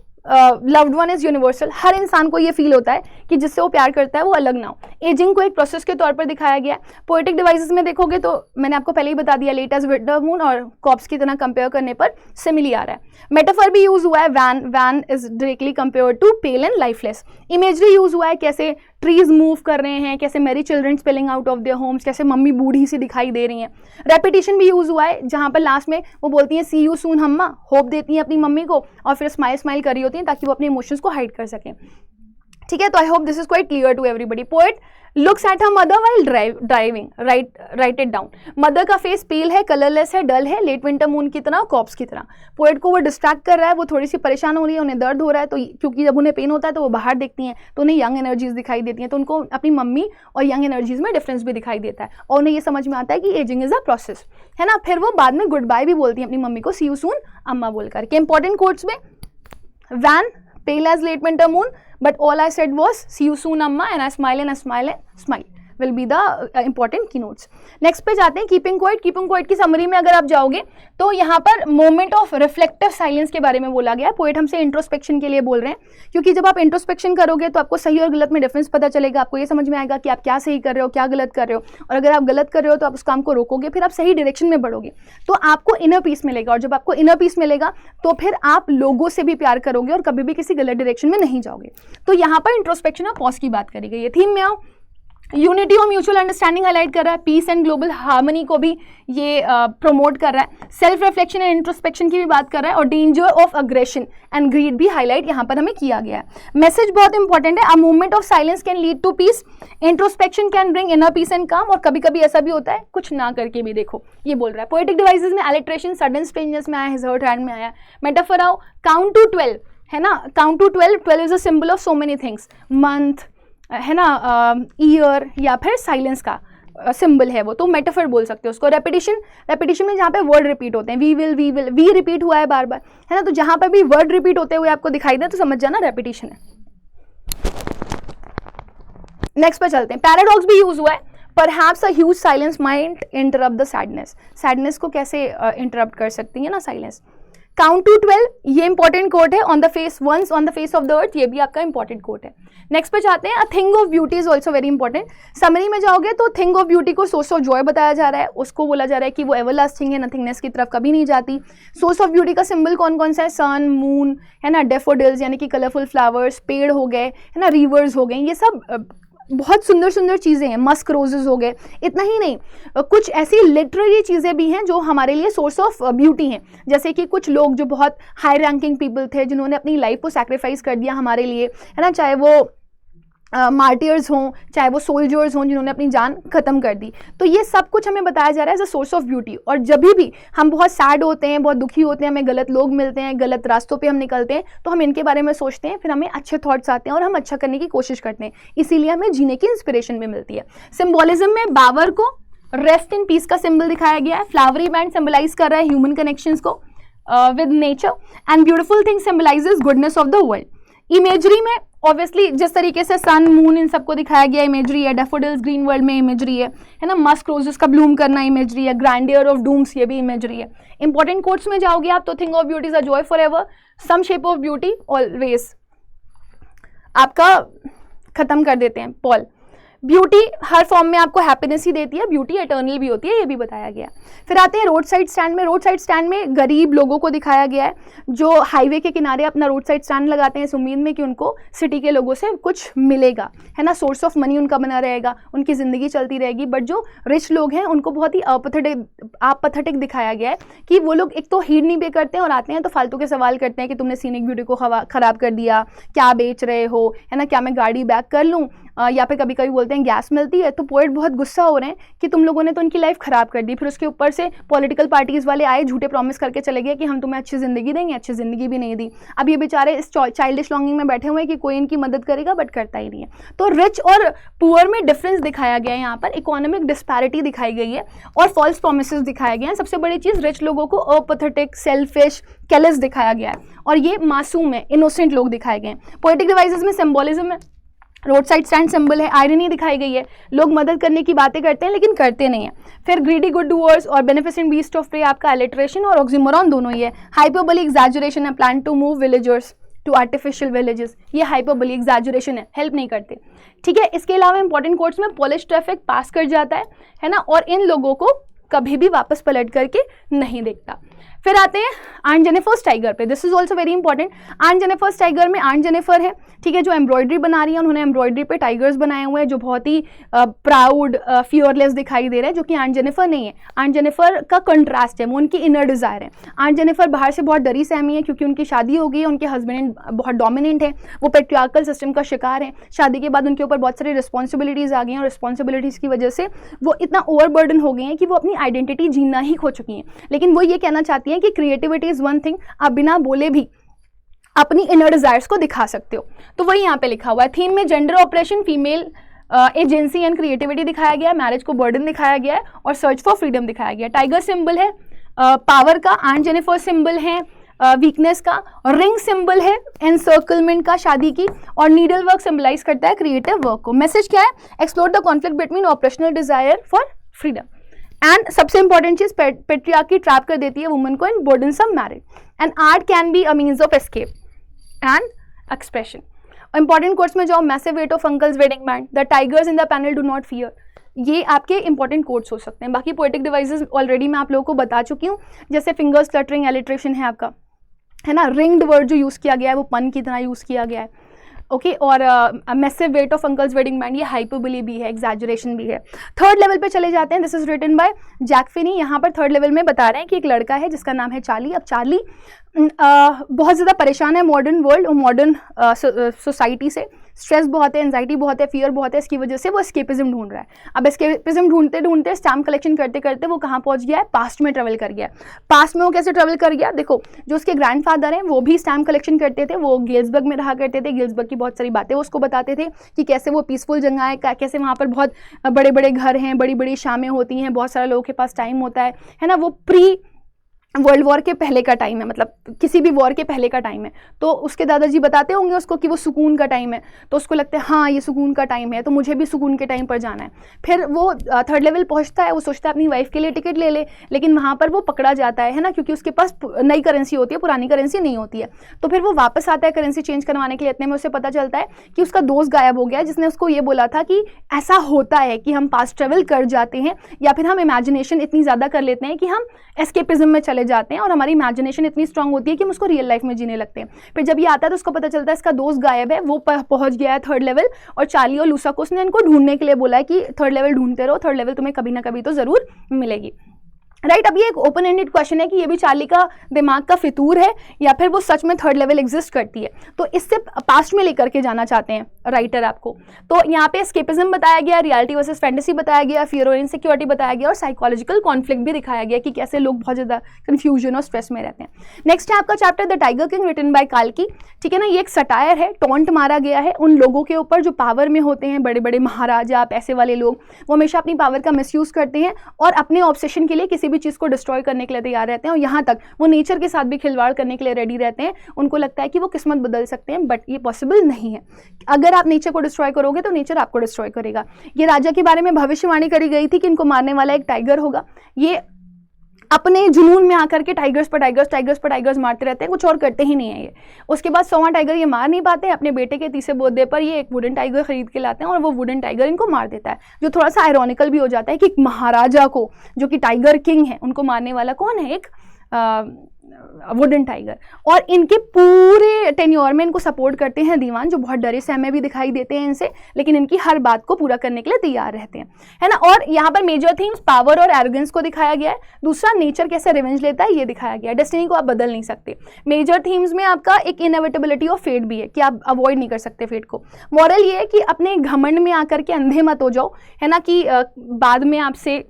loved one is universal. हर इंसान को ये फील होता है कि जिससे वो प्यार करता है वो अलग ना हो। एजिंग को एक प्रोसेस के तौर पर दिखाया गया है। पोएटिक डिवाइसेस में देखोगे तो मैंने आपको पहले ही बता दिया, लेट एज विंटर मून और कॉप्स की तरह कंपेयर करने पर सिमिली आ रहा है। मेटाफर भी यूज हुआ है, van is directly compare to pale and lifeless. Imagery use हुआ है, कैसे ट्रीज मूव कर रहे हैं, कैसे merry children spelling out of their homes, कैसे मम्मी बूढ़ी सी दिखाई दे रही हैं। रेपिटेशन भी यूज़ हुआ है, जहाँ पर लास्ट में वो बोलती हैं सी यू सून हम्मा, होप देती हैं अपनी मम्मी को, और फिर स्माइल कर रही होती हैं ताकि वो अपने इमोशंस को हाइड कर सकें। ठीक है, तो I hope this is quite clear to everybody. Poet looks at her mother while driving, write it down. Mother का फेस पेल है, कलरलेस है, डल है, लेट विंटर मून की तरह, कॉप्स की तरह। पोएट को वो डिस्ट्रैक्ट कर रहा है, वो थोड़ी सी परेशान हो रही है, उन्हें दर्द हो रहा है, तो क्योंकि जब उन्हें पेन होता है तो वो बाहर देखती हैं तो उन्हें यंग एनर्जीज दिखाई देती हैं, तो उनको अपनी मम्मी और यंग एनर्जीज में डिफरेंस भी दिखाई देता है और उन्हें ये समझ में आता है कि एजिंग इज अ प्रोसेस, है ना। फिर वो बाद में गुड बाय भी बोलती हैं अपनी मम्मी को, सी यू सून अम्मा बोलकर के। इंपॉर्टेंट कोट्स में van pale as late winter moon, but all I said was see you soon amma, and I smile and I smile and smile will be the important keynotes. Next पे जाते हैं keeping quiet. Keeping quiet की summary में अगर आप जाओगे तो यहाँ पर मोमेंट ऑफ रिफ्लेक्टिव साइलेंस के बारे में बोला गया है। पोएट हमसे इंट्रोस्पेक्शन के लिए बोल रहे हैं, क्योंकि जब आप इंट्रोस्पेक्शन करोगे तो आपको सही और गलत में डिफरेंस पता चलेगा, आपको ये समझ में आएगा कि आप क्या सही कर रहे हो, क्या गलत कर रहे हो, और अगर आप गलत कर रहे हो तो आप उस काम को रोकोगे, फिर आप सही डायरेक्शन में बढ़ोगे, तो आपको इनर पीस मिलेगा, और जब आपको इनर पीस मिलेगा तो फिर आप लोगों से भी प्यार करोगे और कभी भी किसी गलत डायरेक्शन में नहीं जाओगे। तो यहाँ पर इंट्रोस्पेक्शन और पॉज की बात करी गई है। थीम में आओ, यूनिटी और म्यूचुअल अंडरस्टैंडिंग हाईलाइट कर रहा है, पीस एंड ग्लोबल हार्मनी को भी ये प्रमोट कर रहा है, सेल्फ रिफ्लेक्शन एंड इंट्रोस्पेक्शन की भी बात कर रहा है, और danger of aggression and greed भी हाईलाइट यहाँ पर हमें किया गया है। मैसेज बहुत इंपॉर्टेंट है, a movement of silence can lead to peace, introspection can bring inner peace and calm, और कभी कभी ऐसा भी होता है कुछ ना करके भी देखो, ये बोल रहा है। पोएटिक डिवाइसेस में एलिट्रेशन सडन स्ट्रेंजर्स में आया, हिज हर्ट हैंड में आया। मेटाफर आओ, काउंट टू 12 है ना, count to 12 is a symbol of so many things, month है ना, ईयर या फिर साइलेंस का सिंबल है वो, तो मेटाफर बोल सकते हो उसको। रेपिटेशन में जहाँ पे वर्ड रिपीट होते हैं, वी विल, वी रिपीट हुआ है बार बार, है ना, तो जहाँ पे भी वर्ड रिपीट होते हुए आपको दिखाई दे तो समझ जाना रेपिटेशन है। नेक्स्ट पे चलते हैं, पैराडॉक्स भी यूज हुआ है। Perhaps a huge silence might interrupt the sadness, sadness को कैसे इंटरप्ट कर सकती है ना साइलेंस। काउंट टू 12 ये इंपॉर्टेंट कोट है, on the face once on the face of the earth ये भी आपका इंपॉर्टेंट कोट है। नेक्स्ट पे जाते हैं, a thing of beauty is also very important. Summary में जाओगे तो थिंग ऑफ ब्यूटी को सोर्स ऑफ जॉय बताया जा रहा है, उसको बोला जा रहा है कि वो एवरलास्टिंग है, नथिंगनेस की तरफ कभी नहीं जाती। सोर्स ऑफ ब्यूटी का सिंबल कौन कौन सा है, सन, मून, है ना, डेफोडिल्स यानी कि कलरफुल फ्लावर्स, पेड़ हो गए, है ना, रिवर्स हो गए, ये सब बहुत सुंदर सुंदर चीज़ें हैं, मस्क रोजेस हो गए। इतना ही नहीं, कुछ ऐसी लिटरेरी चीज़ें भी हैं जो हमारे लिए सोर्स ऑफ ब्यूटी हैं, जैसे कि कुछ लोग जो बहुत हाई रैंकिंग पीपल थे जिन्होंने अपनी लाइफ को सैक्रिफाइस कर दिया हमारे लिए, है ना, चाहे वो मार्टियर्स हों, चाहे वो सोल्जर्स हों जिन्होंने अपनी जान खत्म कर दी, तो ये सब कुछ हमें बताया जा रहा है as a source of beauty. और जब भी हम बहुत सैड होते हैं, बहुत दुखी होते हैं, हमें गलत लोग मिलते हैं, गलत रास्तों पे हम निकलते हैं, तो हम इनके बारे में सोचते हैं, फिर हमें अच्छे थॉट्स आते हैं और हम अच्छा करने की कोशिश करते हैं, इसीलिए हमें जीने की इंस्पिरेशन भी मिलती है। सिम्बोलिज्म में बावर को रेस्ट इन पीस का सिंबल दिखाया गया है, फ्लावरी बैंड सिंबलाइज कर रहा है ह्यूमन कनेक्शंस को with nature, and beautiful thing symbolizes goodness of the world. Imagery में ऑब्वियसली जिस तरीके से सन, मून इन सबको दिखाया गया इमेजरी है, डेफोडिल्स ग्रीन वर्ल्ड में इमेजरी है ना, मस्क रोजेस का ब्लूम करना इमेजरी है, ग्रैंडियर ऑफ डूम्स ये भी इमेजरी है। इंपॉर्टेंट कोट्स में जाओगे आप तो thing of beauty is a joy forever, some shape of beauty always, आपका खत्म कर देते हैं पॉल। ब्यूटी हर फॉर्म में आपको हैप्पीनेस ही देती है, ब्यूटी एटर्नल भी होती है, ये भी बताया गया। फिर आते हैं रोड साइड स्टैंड में। रोड साइड स्टैंड में गरीब लोगों को दिखाया गया है जो हाईवे के किनारे अपना रोड साइड स्टैंड लगाते हैं इस उम्मीद में कि उनको सिटी के लोगों से कुछ मिलेगा, है ना, सोर्स ऑफ मनी उनका बना रहेगा, उनकी ज़िंदगी चलती रहेगी। बट जो रिच लोग हैं उनको बहुत ही अपैथेटिक दिखाया गया है कि वो लोग एक तो हीड नहीं पे करते हैं और आते हैं तो फालतू के सवाल करते हैं कि तुमने सीनिक ब्यूटी को ख़राब कर दिया, क्या बेच रहे हो, है ना, क्या मैं गाड़ी बैक कर लूँ, या फिर कभी कभी बोलते हैं गैस मिलती है। तो पोएट बहुत गुस्सा हो रहे हैं कि तुम लोगों ने तो उनकी लाइफ ख़राब कर दी। फिर उसके ऊपर से पॉलिटिकल पार्टीज़ वाले आए, झूठे प्रॉमिस करके चले गए कि हम तुम्हें अच्छी ज़िंदगी देंगे, अच्छी ज़िंदगी भी नहीं दी। अब ये बेचारे इस चाइल्डिश लॉन्गिंग में बैठे हुए हैं कि कोई इनकी मदद करेगा, बट करता ही नहीं है। तो रिच और पुअर में डिफरेंस दिखाया गया है, यहाँ पर इकोनॉमिक डिस्पैरिटी दिखाई गई है और फॉल्स प्रोमिसेस दिखाए गए हैं। सबसे बड़ी चीज़, रिच लोगों को अपैथेटिक, सेल्फिश, केयरलेस दिखाया गया है और ये मासूम है, इनोसेंट लोग दिखाए गए हैं। पोएटिक डिवाइसेस में सिंबोलिज्म है, रोड साइड स्टैंड सिंबल है, आयरनी दिखाई गई है, लोग मदद करने की बातें करते हैं लेकिन करते नहीं है। फिर ग्रीडी गुड डूअर्स और बेनिफिसेंट बीस्ट ऑफ प्रे, आपका एलिट्रेशन और ऑक्सीमोरॉन दोनों ही है। हाइपरबोली एग्जैजुरेशन है, plan to move villagers to artificial villages, ये हाइपरबोली एग्जैजुरेशन है, हेल्प नहीं करते, ठीक है। इसके अलावा इंपॉर्टेंट कोर्ट्स में पॉलिश ट्रैफिक पास कर जाता है ना, और इन लोगों को कभी भी वापस पलट करके नहीं देखता। फिर आते हैं आंट जेनिफर्स टाइगर पे, this is also very important. Aunt Jennifer's tiger में आंट जेनिफर है, ठीक है, जो एम्ब्रॉयडरी बना रही है, उन्होंने एम्ब्रॉयडरी पे टाइगर्स बनाए हुए हैं जो बहुत ही प्राउड फियरलेस दिखाई दे रहे हैं, जो कि आंट जेनिफर नहीं है। आंट जेनिफर का कंट्रास्ट है, वो उनकी इनर डिजायर है। आंट जेनिफर बाहर से बहुत डरी सहमी है क्योंकि उनकी शादी हो गई है, उनके हस्बैंड बहुत डोमिनेंट है, वो पेट्रियार्कल सिस्टम का शिकार है। शादी के बाद उनके ऊपर बहुत सारी रिस्पॉन्सिबिलिटीज आ गई हैं और रिस्पॉन्सिबिलिटीज की वजह से वो इतना ओवरबर्डन हो गई हैं कि वो अपनी आइडेंटिटी जीना ही खो चुकी हैं। लेकिन वो ये कहना चाहती हैं कि क्रिएटिविटी इज वन थिंग, आप बिना बोले भी अपनी इनर डिजायर्स को दिखा सकते हो। तो वही यहाँ पे लिखा हुआ है। थीम में gender operation, female agency and creativity दिखाया गया है, मैरिज को बर्डन दिखाया गया है और सर्च फॉर फ्रीडम दिखाया गया है। टाइगर सिंबल है पावर का, आंट जेनिफर सिंबल है वीकनेस का, रिंग सिंबल है एनसर्कलमेंट का, शादी की, और नीडल वर्क सिंबलाइज करता है क्रिएटिव वर्क को। मैसेज क्या है? Explore the conflict between operational desire for freedom. And सबसे इंपॉर्टेंट चीज, पेट्रियार्की ट्रैप कर देती है वुमन को in burdensome marriage, and art can be a means of escape and expression. Important course में जाओ, massive weight of uncle's wedding band, the tigers in the panel do not fear, ये आपके important course हो सकते हैं। बाकी poetic devices already मैं आप लोगों को बता चुकी हूँ, जैसे फिंगर्स क्लटरिंग एलिट्रेशन है आपका, है ना, रिंग्ड वर्ड जो यूज़ किया गया है वो पन की तरह यूज़ किया गया है, ओके। और massive weight of uncle's wedding band, ये हाइपरबोली भी है, एग्जैजरेशन भी है। थर्ड लेवल पे चले जाते हैं, this is written by Jack Finney. यहाँ पर थर्ड लेवल में बता रहे हैं कि एक लड़का है जिसका नाम है चार्ली। अब चार्ली बहुत ज़्यादा परेशान है मॉडर्न वर्ल्ड और मॉडर्न सोसाइटी से, स्ट्रेस बहुत है, एंजाइटी बहुत है, फियर बहुत है, इसकी वजह से वो एस्केपिज्म ढूंढ रहा है। अब एस्केपिज्म ढूंढते ढूंढते, स्टैम्प कलेक्शन करते करते वो कहाँ पहुँच गया है? पास्ट में ट्रेवल कर गया। पास्ट में वो कैसे ट्रेवल कर गया? देखो, जो उसके ग्रैंडफादर हैं वो भी स्टैम्प कलेक्शन करते थे, वो गेल्सबर्ग में रहा करते थे, गेल्सबर्ग की बहुत सारी बातें वो उसको बताते थे कि कैसे वो पीसफुल जगह है, कैसे वहाँ पर बहुत बड़े बड़े घर हैं, बड़ी बड़ी शामें होती हैं, बहुत सारे लोगों के पास टाइम होता है ना। वो प्री वर्ल्ड वॉर के पहले का टाइम है, मतलब किसी भी वॉर के पहले का टाइम है। तो उसके दादाजी बताते होंगे उसको कि वो सुकून का टाइम है, तो उसको लगता है हाँ ये सुकून का टाइम है, तो मुझे भी सुकून के टाइम पर जाना है। फिर वो थर्ड लेवल पहुंचता है, वो सोचता है अपनी वाइफ के लिए टिकट ले ले, लेकिन वहाँ पर वो पकड़ा जाता है ना, क्योंकि उसके पास नई करेंसी होती है, पुरानी करेंसी नहीं होती है। तो फिर वो वापस आता है करेंसी चेंज करवाने के लिए, इतने में उसे पता चलता है कि उसका दोस्त गायब हो गया है, जिसने उसको ये बोला था कि ऐसा होता है कि हम पास्ट ट्रेवल कर जाते हैं या फिर हम इमेजिनेशन इतनी ज़्यादा कर लेते हैं कि हम एस्केपिज्म में चले जाते हैं और हमारी इमेजिनेशन इतनी स्ट्रांग होती है कि हम उसको रियल लाइफ में जीने लगते हैं। फिर जब ये आता है तो उसको पता चलता है इसका दोस्त गायब है, वो पहुंच गया है थर्ड लेवल, और चार्ली और लूसाकोस ने इनको ढूंढने के लिए बोला है कि थर्ड लेवल ढूंढते रहो, थर्ड लेवल तुम्हें कभी ना कभी तो जरूर मिलेगी। राइट, अब ये एक ओपन एंडेड क्वेश्चन है कि ये भी चार्ली का दिमाग का फितूर है या फिर वो सच में थर्ड लेवल एग्जिस्ट करती है। तो इससे पास्ट में लेकर के जाना चाहते हैं राइटर आपको। तो यहाँ पे एस्केपिज्म बताया गया, रियलिटी वर्सेस फैंटेसी बताया गया, फियर और इनसिक्योरिटी बताया गया, और साइकोलॉजिकल कॉन्फ्लिक्ट भी दिखाया गया कि कैसे लोग बहुत ज़्यादा कंफ्यूजन और स्ट्रेस में रहते हैं। नेक्स्ट है आपका chapter the tiger king written by काल्की, ठीक है ना। ये एक सटायर है, टॉन्ट मारा गया है उन लोगों के ऊपर जो पावर में होते हैं, बड़े बड़े महाराजा, पैसे वाले लोग। वो हमेशा अपनी पावर का मिसयूज करते हैं और अपने ऑब्सेशन के लिए किसी भी चीज़ को डिस्ट्रॉय करने के लिए तैयार रहते हैं, और यहाँ तक वो नेचर के साथ भी खिलवाड़ करने के लिए रेडी रहते हैं। उनको लगता है कि वो किस्मत बदल सकते हैं, बट ये पॉसिबल नहीं है। अगर आप नेचर को डिस्ट्रॉय करोगे तो नेचर आपको डिस्ट्रॉय करेगा। ये राजा के बारे में भविष्यवाणी करी गई थी कि इनको मारने वाला एक टाइगर होगा। ये अपने जुनून में आकर के टाइगर्स पर टाइगर्स मारते रहते हैं, कुछ और करते ही नहीं है ये। उसके बाद 100वां टाइगर ये मार नहीं पाते, अपने बेटे के तीसरे बर्थडे पर ये एक वुडन टाइगर खरीद के लाते हैं और वो वुडन टाइगर इनको मार देता है, जो थोड़ा सा आयरॉनिकल भी हो जाता है कि एक महाराजा को, जो कि टाइगर किंग है, उनको मारने वाला कौन है? एक वुडन टाइगर। और इनके पूरे टेन्योर में इनको सपोर्ट करते हैं दीवान, जो बहुत डरे सहमे भी दिखाई देते हैं इनसे, लेकिन इनकी हर बात को पूरा करने के लिए तैयार रहते हैं, है ना। और यहाँ पर मेजर थीम्स पावर और एरोगेंस को दिखाया गया है। दूसरा, नेचर कैसे रिवेंज लेता है ये दिखाया गया है। डेस्टिनी को आप बदल नहीं सकते। मेजर थीम्स में आपका एक इनएविटेबिलिटी ऑफ फेट भी है कि आप अवॉइड नहीं कर सकते फेट को। मॉरल ये है कि अपने घमंड में आकर के अंधे मत हो जाओ, है ना, कि बाद में आपसे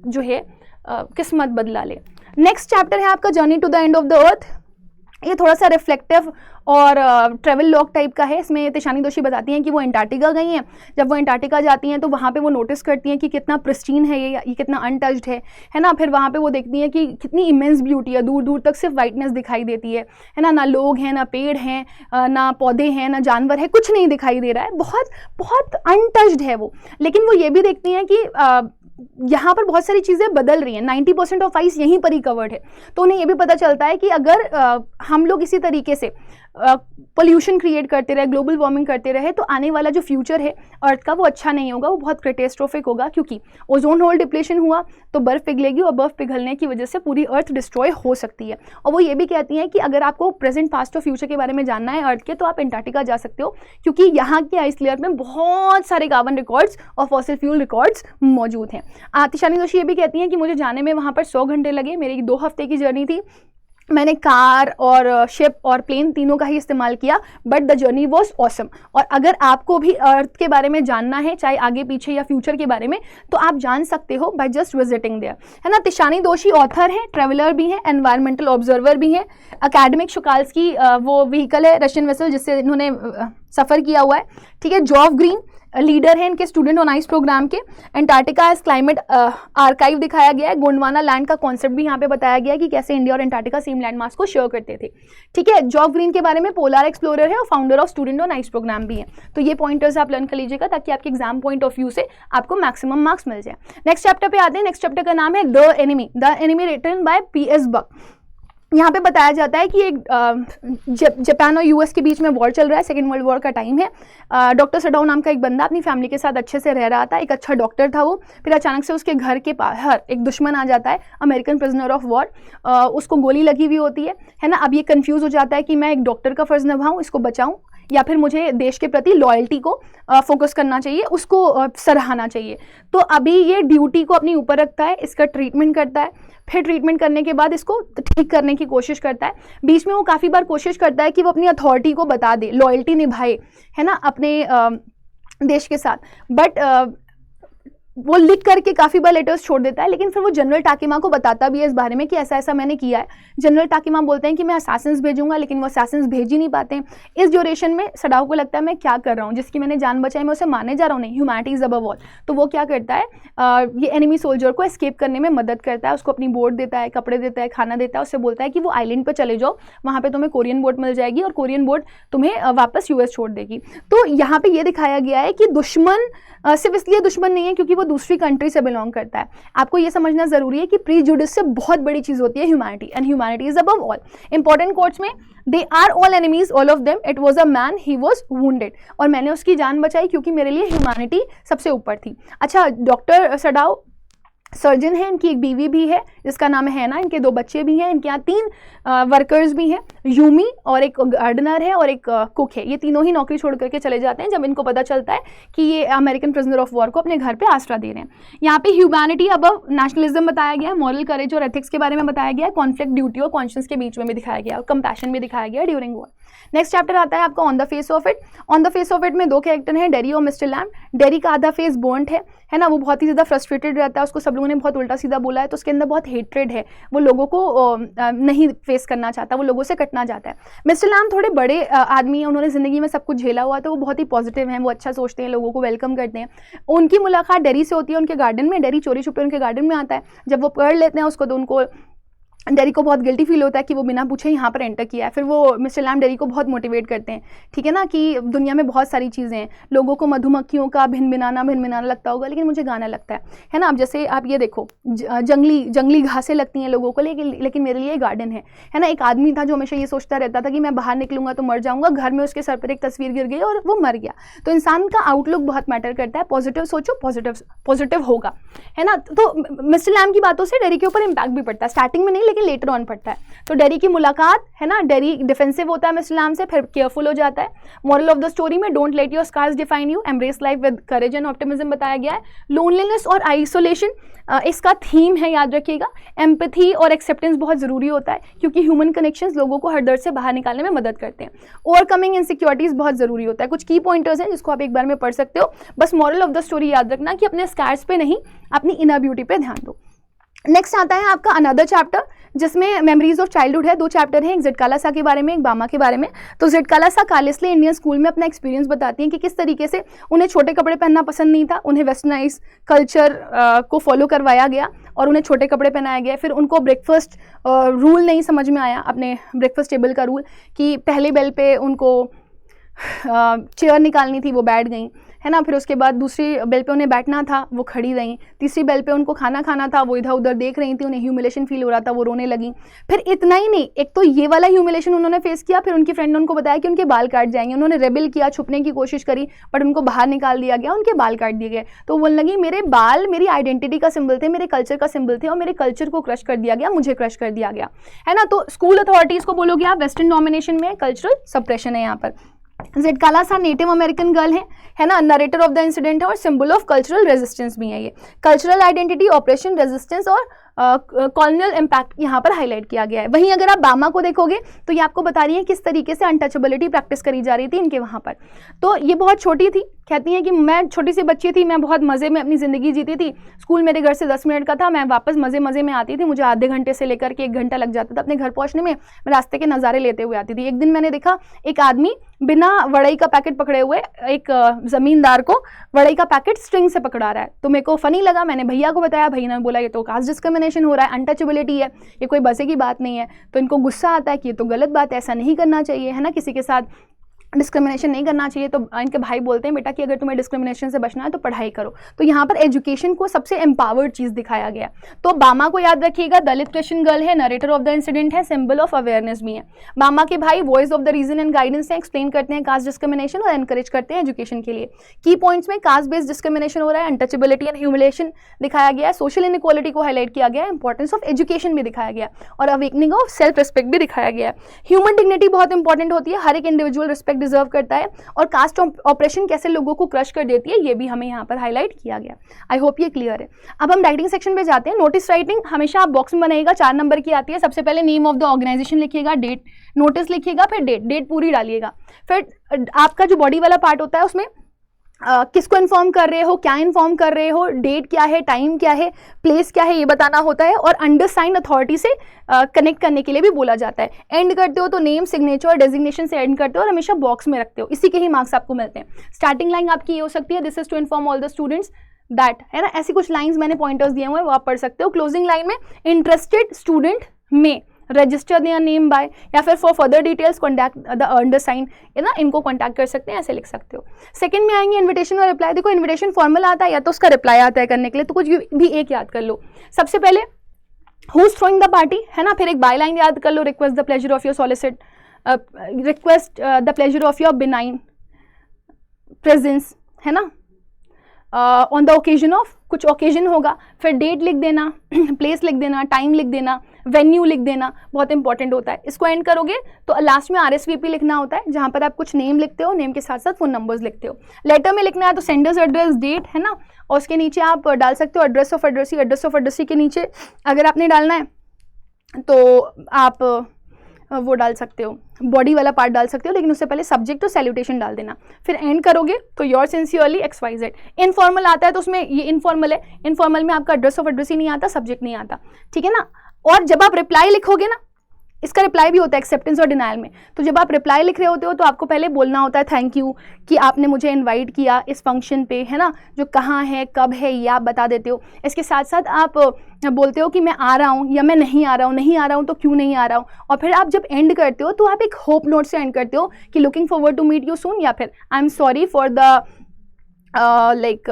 जो है किस्मत बदला ले। नेक्स्ट चैप्टर है आपका journey to the end of the earth. ये थोड़ा सा रिफ्लेक्टिव और ट्रेवल लॉग टाइप का है। इसमें तिशानी दोषी बताती हैं कि वो अंटार्कटिका गई हैं। जब वो अंटार्कटिका जाती हैं तो वहाँ पे वो नोटिस करती हैं कि कितना प्रिस्टीन है ये कितना अनटच्ड है ना। फिर वहाँ पे वो देखती हैं कि कितनी इमेंस ब्यूटी है, दूर दूर तक सिर्फ वाइटनेस दिखाई देती है ना। ना लोग हैं, ना पेड़ हैं, ना पौधे हैं, ना जानवर है, कुछ नहीं दिखाई दे रहा है, बहुत बहुत अनटच्ड है वो। लेकिन वो ये भी देखती हैं कि यहाँ पर बहुत सारी चीज़ें बदल रही हैं, 90% ऑफ आइस यहीं पर ही कवर्ड है। तो उन्हें ये भी पता चलता है कि अगर हम लोग इसी तरीके से पोल्यूशन क्रिएट करते रहे, ग्लोबल वार्मिंग करते रहे, तो आने वाला जो फ्यूचर है अर्थ का वो अच्छा नहीं होगा, वो बहुत कैटास्ट्रोफिक होगा, क्योंकि ओजोन होल डिप्लेशन हुआ तो बर्फ़ पिघलेगी और बर्फ़ पिघलने की वजह से पूरी अर्थ डिस्ट्रॉय हो सकती है। और वो ये भी कहती हैं कि अगर आपको प्रेजेंट, पास्ट और फ्यूचर के बारे में जानना है अर्थ के, तो आप एंटार्क्टिका जा सकते हो, क्योंकि यहाँ के आइस लेयर में बहुत सारे कार्बन रिकॉर्ड्स और फॉसिल फ्यूल रिकॉर्ड्स मौजूद हैं। तिशानी जोशी ये भी कहती हैं कि मुझे जाने में वहाँ पर 100 घंटे लगे, मेरी 2 हफ्ते की जर्नी थी, मैंने कार और शिप और प्लेन तीनों का ही इस्तेमाल किया, but the journey was awesome. और अगर आपको भी अर्थ के बारे में जानना है, चाहे आगे पीछे या फ्यूचर के बारे में, तो आप जान सकते हो बाय जस्ट विजिटिंग देयर, है ना। तिशानी जोशी ऑथर हैं, ट्रेवलर भी हैं, एनवायरमेंटल ऑब्जर्वर भी हैं। अकेडमिक शुकाल्स्की वो व्हीकल है, रशियन वेसल, जिससे इन्होंने सफ़र किया हुआ है, ठीक है। जॉफ ग्रीन लीडर है इनके स्टूडेंट ऑन आइस प्रोग्राम के। एंटार्क्टिका एज क्लाइमेट आर्काइव दिखाया गया है। गोंडवाना लैंड का कॉन्सेप्ट भी यहाँ पे बताया गया है कि कैसे इंडिया और एंटार्क्टिका सेम लैंड मास को शेयर करते थे, ठीक है। जॉफ ग्रीन के बारे में पोलर एक्सप्लोरर है और founder of student on ice program भी है। तो ये पॉइंटर्स आप लर्न कर लीजिएगा ताकि आपके एग्जाम पॉइंट ऑफ व्यू से आपको मैक्सिमम मार्क्स मिल जाए। नेक्स्ट चैप्टर पे आते हैं। नेक्स्ट चैप्टर का नाम है the enemy written by P.S. Buck. यहाँ पे बताया जाता है कि एक जापान और यूएस के बीच में वॉर चल रहा है, सेकेंड वर्ल्ड वॉर का टाइम है। डॉक्टर सडाओ नाम का एक बंदा अपनी फैमिली के साथ अच्छे से रह रहा था, एक अच्छा डॉक्टर था वो। फिर अचानक से उसके घर के बाहर एक दुश्मन आ जाता है, अमेरिकन प्रिजनर ऑफ वॉर, उसको गोली लगी हुई होती है ना। अब ये कंफ्यूज हो जाता है कि मैं एक डॉक्टर का फ़र्ज़ निभाऊँ, इसको बचाऊँ, या फिर मुझे देश के प्रति लॉयल्टी को फोकस करना चाहिए, उसको सराहना चाहिए। तो अभी ये ड्यूटी को अपने ऊपर रखता है, इसका ट्रीटमेंट करता है, फिर ट्रीटमेंट करने के बाद इसको ठीक करने की कोशिश करता है। बीच में वो काफ़ी बार कोशिश करता है कि वो अपनी अथॉरिटी को बता दे, लॉयल्टी निभाए, है ना, अपने देश के साथ, बट वो लिख करके काफ़ी बार लेटर्स छोड़ देता है। लेकिन फिर वो जनरल टाकिमा को बताता भी है इस बारे में कि ऐसा ऐसा मैंने किया है। जनरल टाकिमा बोलते हैं कि मैं असैसिन्स भेजूंगा, लेकिन वो असैसिन्स भेज ही नहीं पाते हैं। इस ड्यूरेशन में सडाओ को लगता है मैं क्या कर रहा हूँ, जिसकी मैंने जान बचाई मैं उसे मारने जा रहा हूँ, नहीं, ह्यूमैनिटी इज अबव ऑल। तो वो क्या करता है, ये एनिमी सोल्जर को एस्केप करने में मदद करता है, उसको अपनी बोट देता है, कपड़े देता है, खाना देता है, उससे बोलता है कि वो आइलैंड पर चले जाओ, वहाँ पर तुम्हें कोरियन बोट मिल जाएगी और कोरियन बोट तुम्हें वापस यूएस छोड़ देगी। तो यहाँ पर यह दिखाया गया है कि दुश्मन सिर्फ इसलिए दुश्मन नहीं है क्योंकि वो दूसरी कंट्री से बिलोंग करता है। आपको ये समझना जरूरी है कि प्रीजुडिस से बहुत बड़ी चीज होती है humanity, and humanity is above all. Important quotes में, they are all enemies, all of them, it was a man, he was wounded, और मैंने उसकी जान बचाई क्योंकि मेरे लिए ह्यूमैनिटी सबसे ऊपर थी। अच्छा, डॉक्टर सडाओ सर्जन है, इनकी एक बीवी भी है जिसका नाम है हैना, इनके 2 बच्चे भी हैं, इनके यहाँ 3 वर्कर्स भी हैं, यूमी और एक गार्डनर है और एक कुक है। ये तीनों ही नौकरी छोड़ करके चले जाते हैं जब इनको पता चलता है कि ये अमेरिकन प्रिजनर ऑफ वॉर को अपने घर पे आसरा दे रहे हैं। यहाँ पे ह्यूमैनिटी अबव नेशनलिज्म बताया गया है, मॉरल करेज और एथिक्स के बारे में बताया गया है, कॉन्फ्लिक्ट, ड्यूटी और कॉन्शियस के बीच में भी दिखाया गया है, और कंपैशन भी दिखाया गया है ड्यूरिंग वॉर। नेक्स्ट चैप्टर आता है आपका on the face of it. On the face of it में 2 कैरेक्टर हैं, डेरी और मिस्टर लैम। डेरी का आधा फेस बर्न्ड है ना, वो बहुत ही ज़्यादा फ्रस्ट्रेटेड रहता है, उसको सब लोगों ने बहुत उल्टा सीधा बोला है, तो उसके अंदर बहुत हेट्रेड है, वो लोगों को नहीं फेस करना चाहता, वो लोगों से कटना चाहता है। मिस्टर लैम थोड़े बड़े आदमी हैं, उन्होंने ज़िंदगी में सब कुछ झेला हुआ, तो वो बहुत ही पॉजिटिव हैं, वो अच्छा सोचते हैं, लोगों को वेलकम करते हैं। उनकी मुलाकात डेरी से होती है उनके गार्डन में। डेरी चोरी छुपे उनके गार्डन में आता है, जब वो पकड़ लेते हैं उसको तो उनको डेरी को बहुत गिल्टी फील होता है कि वो बिना पूछे यहाँ पर एंटर किया है। फिर वो मिस्टर लैम डेरी को बहुत मोटिवेट करते हैं, ठीक है ना, कि दुनिया में बहुत सारी चीज़ें हैं, लोगों को मधुमक्खियों का भिन-भिनाना लगता होगा, लेकिन मुझे गाना लगता है ना। अब जैसे आप ये देखो, जंगली घासें लगती हैं लोगों को, लेकिन मेरे लिए गार्डन है ना। एक आदमी था जो हमेशा ये सोचता रहता था कि मैं बाहर निकलूंगा तो मर जाऊंगा, घर में उसके सर पर एक तस्वीर गिर गई और वो मर गया। तो इंसान का आउटलुक बहुत मैटर करता है, पॉजिटिव सोचो, पॉजिटिव होगा, है ना। तो मिस्टर लैम की बातों से डेरी के ऊपर इम्पैक्ट भी पड़ता है, स्टार्टिंग में नहीं लेकिन लेटर ऑन पड़ता है। तो डेरी की मुलाकात, है ना, डेरी डिफेंसिव होता है मिस्टर लैम से, फिर केयरफुल हो जाता है। मॉरल ऑफ द स्टोरी में, don't let your scars define you, embrace life with courage and optimism बताया गया है। लोनलीनेस और आइसोलेशन इसका थीम है, याद रखिएगा। एम्पैथी और एक्सेप्टेंस बहुत ज़रूरी होता है क्योंकि ह्यूमन कनेक्शंस लोगों को हर दर्द से बाहर निकालने में मदद करते हैं। ओवरकमिंग इनसिक्योरिटीज़ बहुत ज़रूरी होता है। कुछ की पॉइंटर्स हैं जिसको आप एक बार में पढ़ सकते हो। बस मॉरल ऑफ द स्टोरी याद रखना कि अपने स्कार्स पे नहीं, अपनी इनर ब्यूटी पे ध्यान दो। नेक्स्ट आता है आपका अनदर चैप्टर जिसमें मेमोरीज ऑफ चाइल्डहुड है। 2 चैप्टर हैं, एक जिटकालासा के बारे में, एक बामा के बारे में। तो जिटकालासा कालिसले इंडियन स्कूल में अपना एक्सपीरियंस बताती हैं कि किस तरीके से उन्हें छोटे कपड़े पहनना पसंद नहीं था, उन्हें वेस्टर्नाइज कल्चर को फॉलो करवाया गया और उन्हें छोटे कपड़े पहनाया गया। फिर उनको ब्रेकफास्ट रूल नहीं समझ में आया, अपने ब्रेकफास्ट टेबल का रूल, कि पहले बेल पे उनको चेयर निकालनी थी, वो बैठ गई, है ना। फिर उसके बाद दूसरी बेल पे उन्हें बैठना था, वो खड़ी रहीं। तीसरी बेल पे उनको खाना खाना था, वो इधर उधर देख रही थी, उन्हें ह्यूमिलेशन फील हो रहा था, वो रोने लगी। फिर इतना ही नहीं, एक तो ये वाला ह्यूमिलेशन उन्होंने फेस किया, फिर उनकी फ्रेंड ने उनको बताया कि उनके बाल काट जाएंगे। उन्होंने रेबल किया, छुपने की कोशिश करी, बट उनको बाहर निकाल दिया गया, उनके बाल काट दिए गए। तो बोलने लगी मेरे बाल मेरी आइडेंटिटी का सिंबल थे, मेरे कल्चर का सिंबल थे, और मेरे कल्चर को क्रश कर दिया गया, मुझे क्रश कर दिया गया, है ना। तो स्कूल अथॉरिटीज को बोलोगे आप वेस्टर्न डोमिनेशन में, कल्चरल सप्रेशन है यहाँ पर। जेड कालासा नेटिव अमेरिकन गर्ल है ना, नरेटर ऑफ द इंसिडेंट है और सिंबल ऑफ कल्चरल रेजिस्टेंस भी है। ये कल्चरल आइडेंटिटी, ऑपरेशन, रेजिस्टेंस और कॉलोनियल इम्पैक्ट यहाँ पर हाईलाइट किया गया है। वहीं अगर आप बामा को देखोगे तो ये आपको बता रही है किस तरीके से अनटचेबिलिटी प्रैक्टिस करी जा रही थी इनके वहाँ पर। तो ये बहुत छोटी थी, कहती हैं कि मैं छोटी सी बच्ची थी, मैं बहुत मज़े में अपनी ज़िंदगी जीती थी। स्कूल मेरे घर से 10 मिनट का था, मैं वापस मज़े में आती थी, मुझे आधे घंटे से लेकर के 1 घंटा लग जाता था अपने घर पहुँचने में। मैं रास्ते के नज़ारे लेते हुए आती थी। एक दिन मैंने देखा एक आदमी बिना वड़ई का पैकेट पकड़े हुए एक ज़मींदार को वड़ई का पैकेट स्ट्रिंग से पकड़ा रहा है। तो मेरे को फ़नी लगा, मैंने भैया को बताया, भैया ने बोला ये तो कास्ट डिस्क्रिमिनेशन हो रहा है, अनटचेबिलिटी है, ये कोई बसे की बात नहीं है। तो इनको गुस्सा आता है कि ये तो गलत बात है, ऐसा नहीं करना चाहिए, है ना, किसी के साथ डिस्क्रिमिनेशन नहीं करना चाहिए। तो इनके भाई बोलते हैं बेटा कि अगर तुम्हें डिस्क्रिमिनेशन से बचना है तो पढ़ाई करो। तो यहाँ पर एजुकेशन को सबसे एम्पावर्ड चीज़ दिखाया गया। तो बामा को याद रखिएगा, दलित क्रिश्चियन गर्ल है, नरेटर ऑफ द इंसिडेंट है, सिंबल ऑफ अवेयरनेस भी है। बामा के भाई voice of the reason and guidance है, एक्सप्लेन करते हैं कास्ट डिस्क्रिमिनेशन और एनकरेज करते हैं एजुकेशन के लिए। की पॉइंट्स में कास्ट बेस्ड डिस्क्रिमिनेशन हो रहा है, अनटचेबिलिटी एंड ह्यूमिलेशन दिखाया गया है, सोशल इनइक्वालिटी को हाईलाइट किया गया है, इंपॉर्टेंस ऑफ एजुकेशन भी दिखाया गया और अवेकनिंग ऑफ सेल्फ रिस्पेक्ट भी दिखाया गया है। ह्यूमन डिग्निटी बहुत इंपॉर्टेंट होती है, हर एक इंडिविजुअल रिस्पेक्ट डिजर्व करता है, और कास्ट ऑपरेशन कैसे लोगों को क्रश कर देती है ये भी हमें यहाँ पर हाईलाइट किया गया। आई होप ये क्लियर है। अब हम राइटिंग सेक्शन पे जाते हैं। नोटिस राइटिंग हमेशा आप बॉक्स में बनाइएगा, 4 नंबर की आती है। सबसे पहले नेम ऑफ द ऑर्गेनाइजेशन लिखिएगा, डेट, नोटिस लिखिएगा, फिर डेट पूरी डालिएगा। फिर आपका जो बॉडी वाला पार्ट होता है उसमें किसको इन्फॉर्म कर रहे हो, क्या इन्फॉर्म कर रहे हो, डेट क्या है, टाइम क्या है, प्लेस क्या है, ये बताना होता है। और अंडरसाइंड अथॉरिटी से कनेक्ट करने के लिए भी बोला जाता है। एंड करते हो तो नेम, सिग्नेचर और डेजिग्नेशन से एंड करते हो और हमेशा बॉक्स में रखते हो, इसी के ही मार्क्स आपको मिलते हैं। स्टार्टिंग लाइन आपकी ये हो सकती है, this is to inform all the students that, है ना। ऐसी कुछ लाइन्स मैंने पॉइंटर्स दिए हुए हैं, वो आप पढ़ सकते हो। क्लोजिंग लाइन में इंटरेस्टेड स्टूडेंट में रजिस्टर देयर नेम बाय, या फिर for further details contact the undersigned, है ना, इनको कॉन्टैक्ट कर सकते हैं, ऐसे लिख सकते हो। सेकंड में आएंगे इन्विटेशन और रिप्लाई। देखो इन्विटेशन फॉर्मल आता है या तो उसका रिप्लाई आता है करने के लिए, तो कुछ भी एक याद कर लो। सबसे पहले who is throwing the party, है ना, फिर एक बाय लाइन याद कर लो, request the pleasure of your solicit, request the pleasure of your benign presence, है ना, ऑन द ओकेजन ऑफ, कुछ ओकेजन होगा, फिर डेट लिख देना, प्लेस लिख देना, टाइम लिख देना, वेन्यू लिख देना, बहुत इंपॉर्टेंट होता है। इसको एंड करोगे तो लास्ट में RSVP लिखना होता है, जहाँ पर आप कुछ नेम लिखते हो, नेम के साथ साथ फोन नंबर्स लिखते हो। लेटर में लिखना है तो सेंडर्स एड्रेस, डेट, है ना, और उसके नीचे आप डाल सकते हो address of addressee. Address of addressee के नीचे अगर आपने डालना है तो आप वो डाल सकते हो, बॉडी वाला पार्ट डाल सकते हो, लेकिन उससे पहले सब्जेक्ट और सैल्यूटेशन डाल देना। फिर एंड करोगे तो योर सिंसियरली XYZ। इनफॉर्मल आता है तो उसमें ये इनफॉर्मल है, इनफॉर्मल में आपका एड्रेस ऑफ एड्रेस ही नहीं आता, सब्जेक्ट नहीं आता, ठीक है ना। और जब आप रिप्लाई लिखोगे ना, इसका रिप्लाई भी होता है एक्सेप्टेंस और डिनायल में। तो जब आप रिप्लाई लिख रहे होते हो तो आपको पहले बोलना होता है थैंक यू कि आपने मुझे इनवाइट किया इस फंक्शन पे, है ना, जो कहाँ है, कब है, ये आप बता देते हो। इसके साथ साथ आप बोलते हो कि मैं आ रहा हूँ या मैं नहीं आ रहा हूँ, नहीं आ रहा हूँ तो क्यों नहीं आ रहा हूँ। और फिर आप जब एंड करते हो तो आप एक होप नोट से एंड करते हो कि looking forward to meet you soon, या फिर I am sorry for the like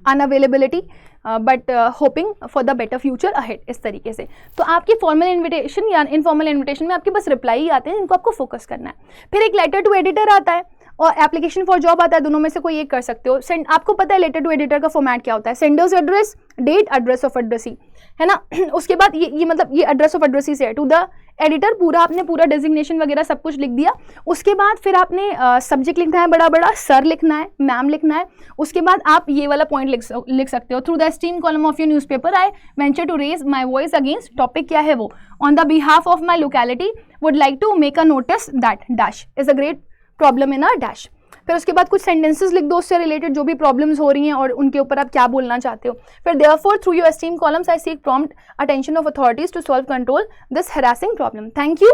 unavailability but hoping for the better future ahead, इस तरीके से। तो आपकी फॉर्मल इन्विटेशन या इनफॉर्मल इन्विटेशन में आपके बस रिप्लाई ही आते हैं, इनको आपको फोकस करना है। फिर एक लेटर टू एडिटर आता है और एप्लीकेशन फॉर जॉब आता है, दोनों में से कोई एक कर सकते हो। आपको पता है लेटर टू एडिटर का फॉर्मेट क्या होता है, sender's address, date, address of addressee, है ना। उसके बाद ये मतलब ये एड्रेस ऑफ एड्रेसी से है टू द एडिटर, पूरा आपने पूरा डेजिग्नेशन वगैरह सब कुछ लिख दिया। उसके बाद फिर आपने सब्जेक्ट लिखना है बड़ा बड़ा, सर लिखना है, मैम लिखना है। उसके बाद आप ये वाला पॉइंट लिख सकते हो, through the esteem column of your newspaper I venture to raise my voice against, topic क्या है वो, on the behalf of my locality would like to make a notice that dash is a great problem in a dash. फिर उसके बाद कुछ sentences लिख दो उससे रिलेटेड जो भी प्रॉब्लम्स हो रही हैं और उनके ऊपर आप क्या बोलना चाहते हो। फिर therefore through your esteem columns I seek prompt attention of authorities to solve control this harassing problem. Thank you.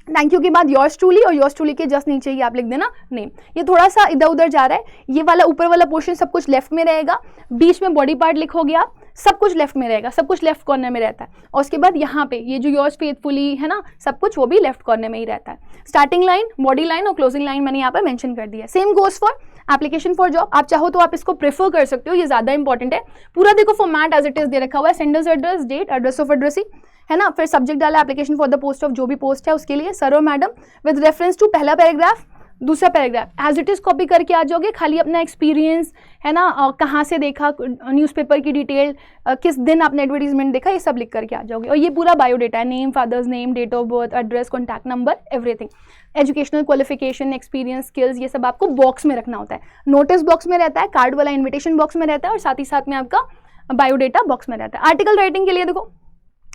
Thank you के बाद योर्स ट्रूली और योर्स ट्रूली के जस्ट नीचे ही आप लिख देना नेम। ये थोड़ा सा इधर उधर जा रहा है, ये वाला ऊपर वाला पोर्शन सब कुछ लेफ्ट में रहेगा, बीच में बॉडी पार्ट लिखोगे आप, सब कुछ लेफ्ट में रहेगा, सब कुछ लेफ्ट कॉर्नर में रहता है। और उसके बाद यहाँ पे ये जो योर्स फेथफुली है ना, सब कुछ वो भी लेफ्ट कॉर्नर में ही रहता है। स्टार्टिंग लाइन, बॉडी लाइन और क्लोजिंग लाइन मैंने यहाँ पर मेंशन कर दिया। Same goes for application for job. आप चाहो तो आप इसको प्रेफर कर सकते हो, ये ज्यादा इंपॉर्टेंट है। पूरा देखो फॉर्मेट एज इट इज दे रखा हुआ है, sender's address, date, address of addressee, है ना। फिर सब्जेक्ट डाला application for the post of, जो भी पोस्ट है उसके लिए, सर और मैडम, विद रेफरेंस टू पहला पैराग्राफ, दूसरा paragraph as it is copy करके आ जाओगे। खाली अपना एक्सपीरियंस है ना, कहाँ से देखा, न्यूज़पेपर की डिटेल, किस दिन आपने एडवर्टीजमेंट देखा, ये सब लिख करके आ जाओगे। और ये पूरा बायोडेटा है, name, father's name, date of birth, address, contact number, everything, educational qualification, experience, skills, ये सब आपको बॉक्स में रखना होता है। नोटिस बॉक्स में रहता है, कार्ड वाला इन्विटेशन बॉक्स में रहता है, और साथ ही साथ में आपका बायोडेटा बॉक्स में रहता है। आर्टिकल राइटिंग के लिए देखो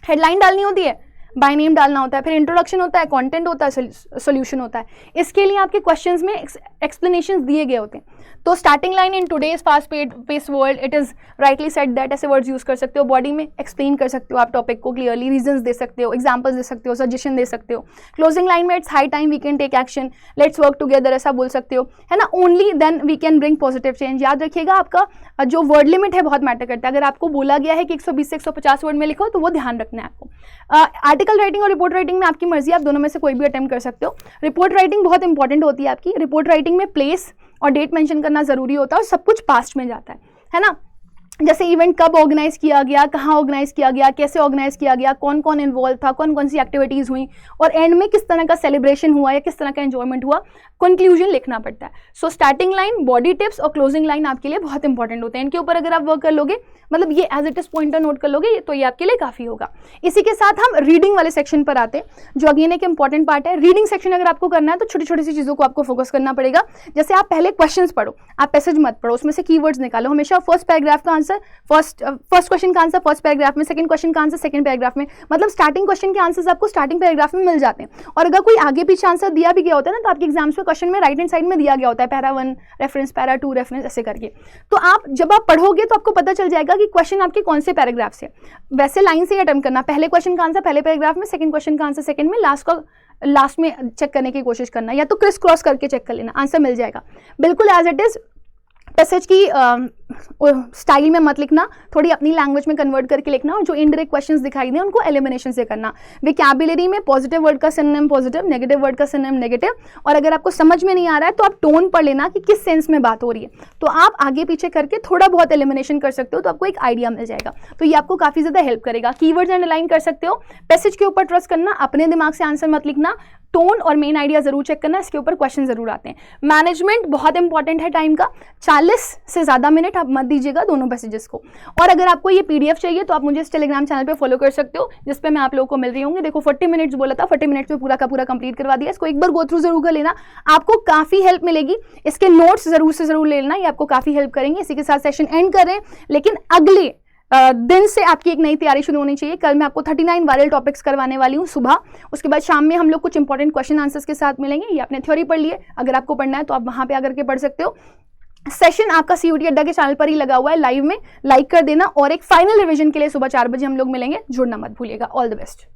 हेडलाइन डालनी होती है, बाय नेम डालना होता है, फिर इंट्रोडक्शन होता है, कंटेंट होता है, सॉल्यूशन होता है। इसके लिए आपके क्वेश्चंस में एक्सप्लेनेशंस दिए गए होते हैं। तो starting line, in today's fast paced world it is rightly said that, ऐसे वर्ड्स यूज कर सकते हो। बॉडी में एक्सप्लेन कर सकते हो आप टॉपिक को क्लियरली, रीजंस दे सकते हो, एग्जांपल्स दे सकते हो, सजेशन दे सकते हो। क्लोजिंग लाइन में it's high time we can take action, let's work together, ऐसा बोल सकते हो, है ना। Only then we can bring positive change. याद रखिएगा आपका जो वर्ड लिमिट है बहुत मैटर करता है। अगर आपको बोला गया है कि 120 से 150 वर्ड में लिखो तो वो ध्यान रखना है आपको। आर्टिकल राइटिंग और रिपोर्ट राइटिंग में आपकी मर्जी, आप दोनों में से कोई भी अटेम्प्ट कर सकते हो। रिपोर्ट राइटिंग बहुत इंपॉर्टेंट होती है आपकी। रिपोर्ट राइटिंग में प्लेस और डेट मेंशन करना जरूरी होता है, और सब कुछ पास्ट में जाता है ना। जैसे इवेंट कब ऑर्गेनाइज किया गया, कहाँ ऑर्गेनाइज किया गया, कैसे ऑर्गेनाइज किया गया, कौन कौन इन्वॉल्व था, कौन कौन सी एक्टिविटीज़ हुई, और एंड में किस तरह का सेलिब्रेशन हुआ या किस तरह का एंजॉयमेंट हुआ, कंक्लूजन लिखना पड़ता है। So starting line, body tips और क्लोजिंग लाइन आपके लिए बहुत इंपॉर्टेंट होते हैं। इनके ऊपर अगर आप वर्क कर लोगे, मतलब ये as it is pointer note कर लोगे, तो ये आपके लिए काफ़ी होगा। इसी के साथ हम रीडिंग वाले सेक्शन पर आते हैं, जो अगेन एक इंपॉर्टेंट पार्ट है। रीडिंग सेक्शन अगर आपको करना है तो छोटी छोटी सी चीज़ों को आपको फोकस करना पड़ेगा। जैसे आप पहले क्वेश्चंस पढ़ो, आप पैसेज मत पढ़ो, उसमें से कीवर्ड्स निकालो। हमेशा फर्स्ट पैराग्राफ का आंसर फर्स्ट क्वेश्चन का आंसर फर्स्ट पैराग्राफ में, सेकंड क्वेश्चन का आंसर सेकंड पैराग्राफ में, मतलब स्टार्टिंग क्वेश्चन के आंसर्स आपको स्टार्टिंग पैराग्राफ में मिल जाते हैं। और अगर कोई आगे पीछे आंसर दिया भी गया होता है ना, तो आपके एग्जाम्स में क्वेश्चन में राइट हैंड साइड में दिया गया होता है, पैरा 1 रेफरेंस, पैरा 2 रेफरेंस, ऐसे करके। तो आप जब आप पढ़ोगे तो आपको पता चल जाएगा कि क्वेश्चन आपके कौन से पैराग्राफ से। वैसे लाइन से ही अटेम्प्ट करना, पहले क्वेश्चन का आंसर पहले पैराग्राफ में, सेकंड क्वेश्चन का आंसर सेकंड में, लास्ट में चेक करने की कोशिश करना, या तो क्रिस क्रॉस करके चेक कर लेना, आंसर मिल जाएगा। बिल्कुल एज इट इज पैसेज की स्टाइल में मत लिखना, थोड़ी अपनी लैंग्वेज में कन्वर्ट करके लिखना, और जो इनडायरेक्ट क्वेश्चंस दिखाई दें उनको एलिमिनेशन से करना। वोकैबुलरी में पॉजिटिव वर्ड का सिनोनिम पॉजिटिव, नेगेटिव वर्ड का सिनोनिम नेगेटिव। और अगर आपको समझ में नहीं आ रहा है तो आप टोन पढ़ लेना कि किस सेंस में बात हो रही है, तो आप आगे पीछे करके थोड़ा बहुत एलिमिनेशन कर सकते हो, तो आपको एक आइडिया मिल जाएगा। तो ये आपको काफ़ी ज़्यादा हेल्प करेगा। कीवर्ड्स अंडरलाइन कर सकते हो। पैसेज के ऊपर ट्रस्ट करना, अपने दिमाग से आंसर मत लिखना, टोन और मेन आइडिया जरूर चेक करना, इसके ऊपर क्वेश्चन जरूर आते हैं। मैनेजमेंट बहुत इंपॉर्टेंट है टाइम का, 40 से ज़्यादा मिनट आप मत दीजिएगा दोनों पैसेजेस को। और अगर आपको ये पीडीएफ चाहिए तो आप मुझे इस टेलीग्राम चैनल पे फॉलो कर सकते हो, जिस पे मैं आप लोगों को मिल रही होंगी। देखो 40 मिनट्स बोला था, 40 मिनट्स में पूरा का पूरा कंप्लीट करवा दिया। इसको एक बार गो थ्रू जरूर कर लेना, आपको काफ़ी हेल्प मिलेगी। इसके नोट्स जरूर से जरूर ले लेना, ये आपको काफ़ी हेल्प करेंगे। इसी के साथ सेशन एंड कर रहे हैं, लेकिन अगले दिन से आपकी एक नई तैयारी शुरू होनी चाहिए। कल मैं आपको 39 वायरल टॉपिक्स करवाने वाली हूँ सुबह, उसके बाद शाम में हम लोग कुछ इंपॉर्टेंट क्वेश्चन आंसर्स के साथ मिलेंगे। ये आपने थ्योरी पढ़ लिए, अगर आपको पढ़ना है तो आप वहाँ पे आकर के पढ़ सकते हो। सेशन आपका सीयूटी अड्डा के चैनल पर ही लगा हुआ है, लाइव में लाइक कर देना। और एक फाइनल रिवीजन के लिए सुबह 4 बजे हम लोग मिलेंगे, जुड़ना मत भूलिएगा। All the best.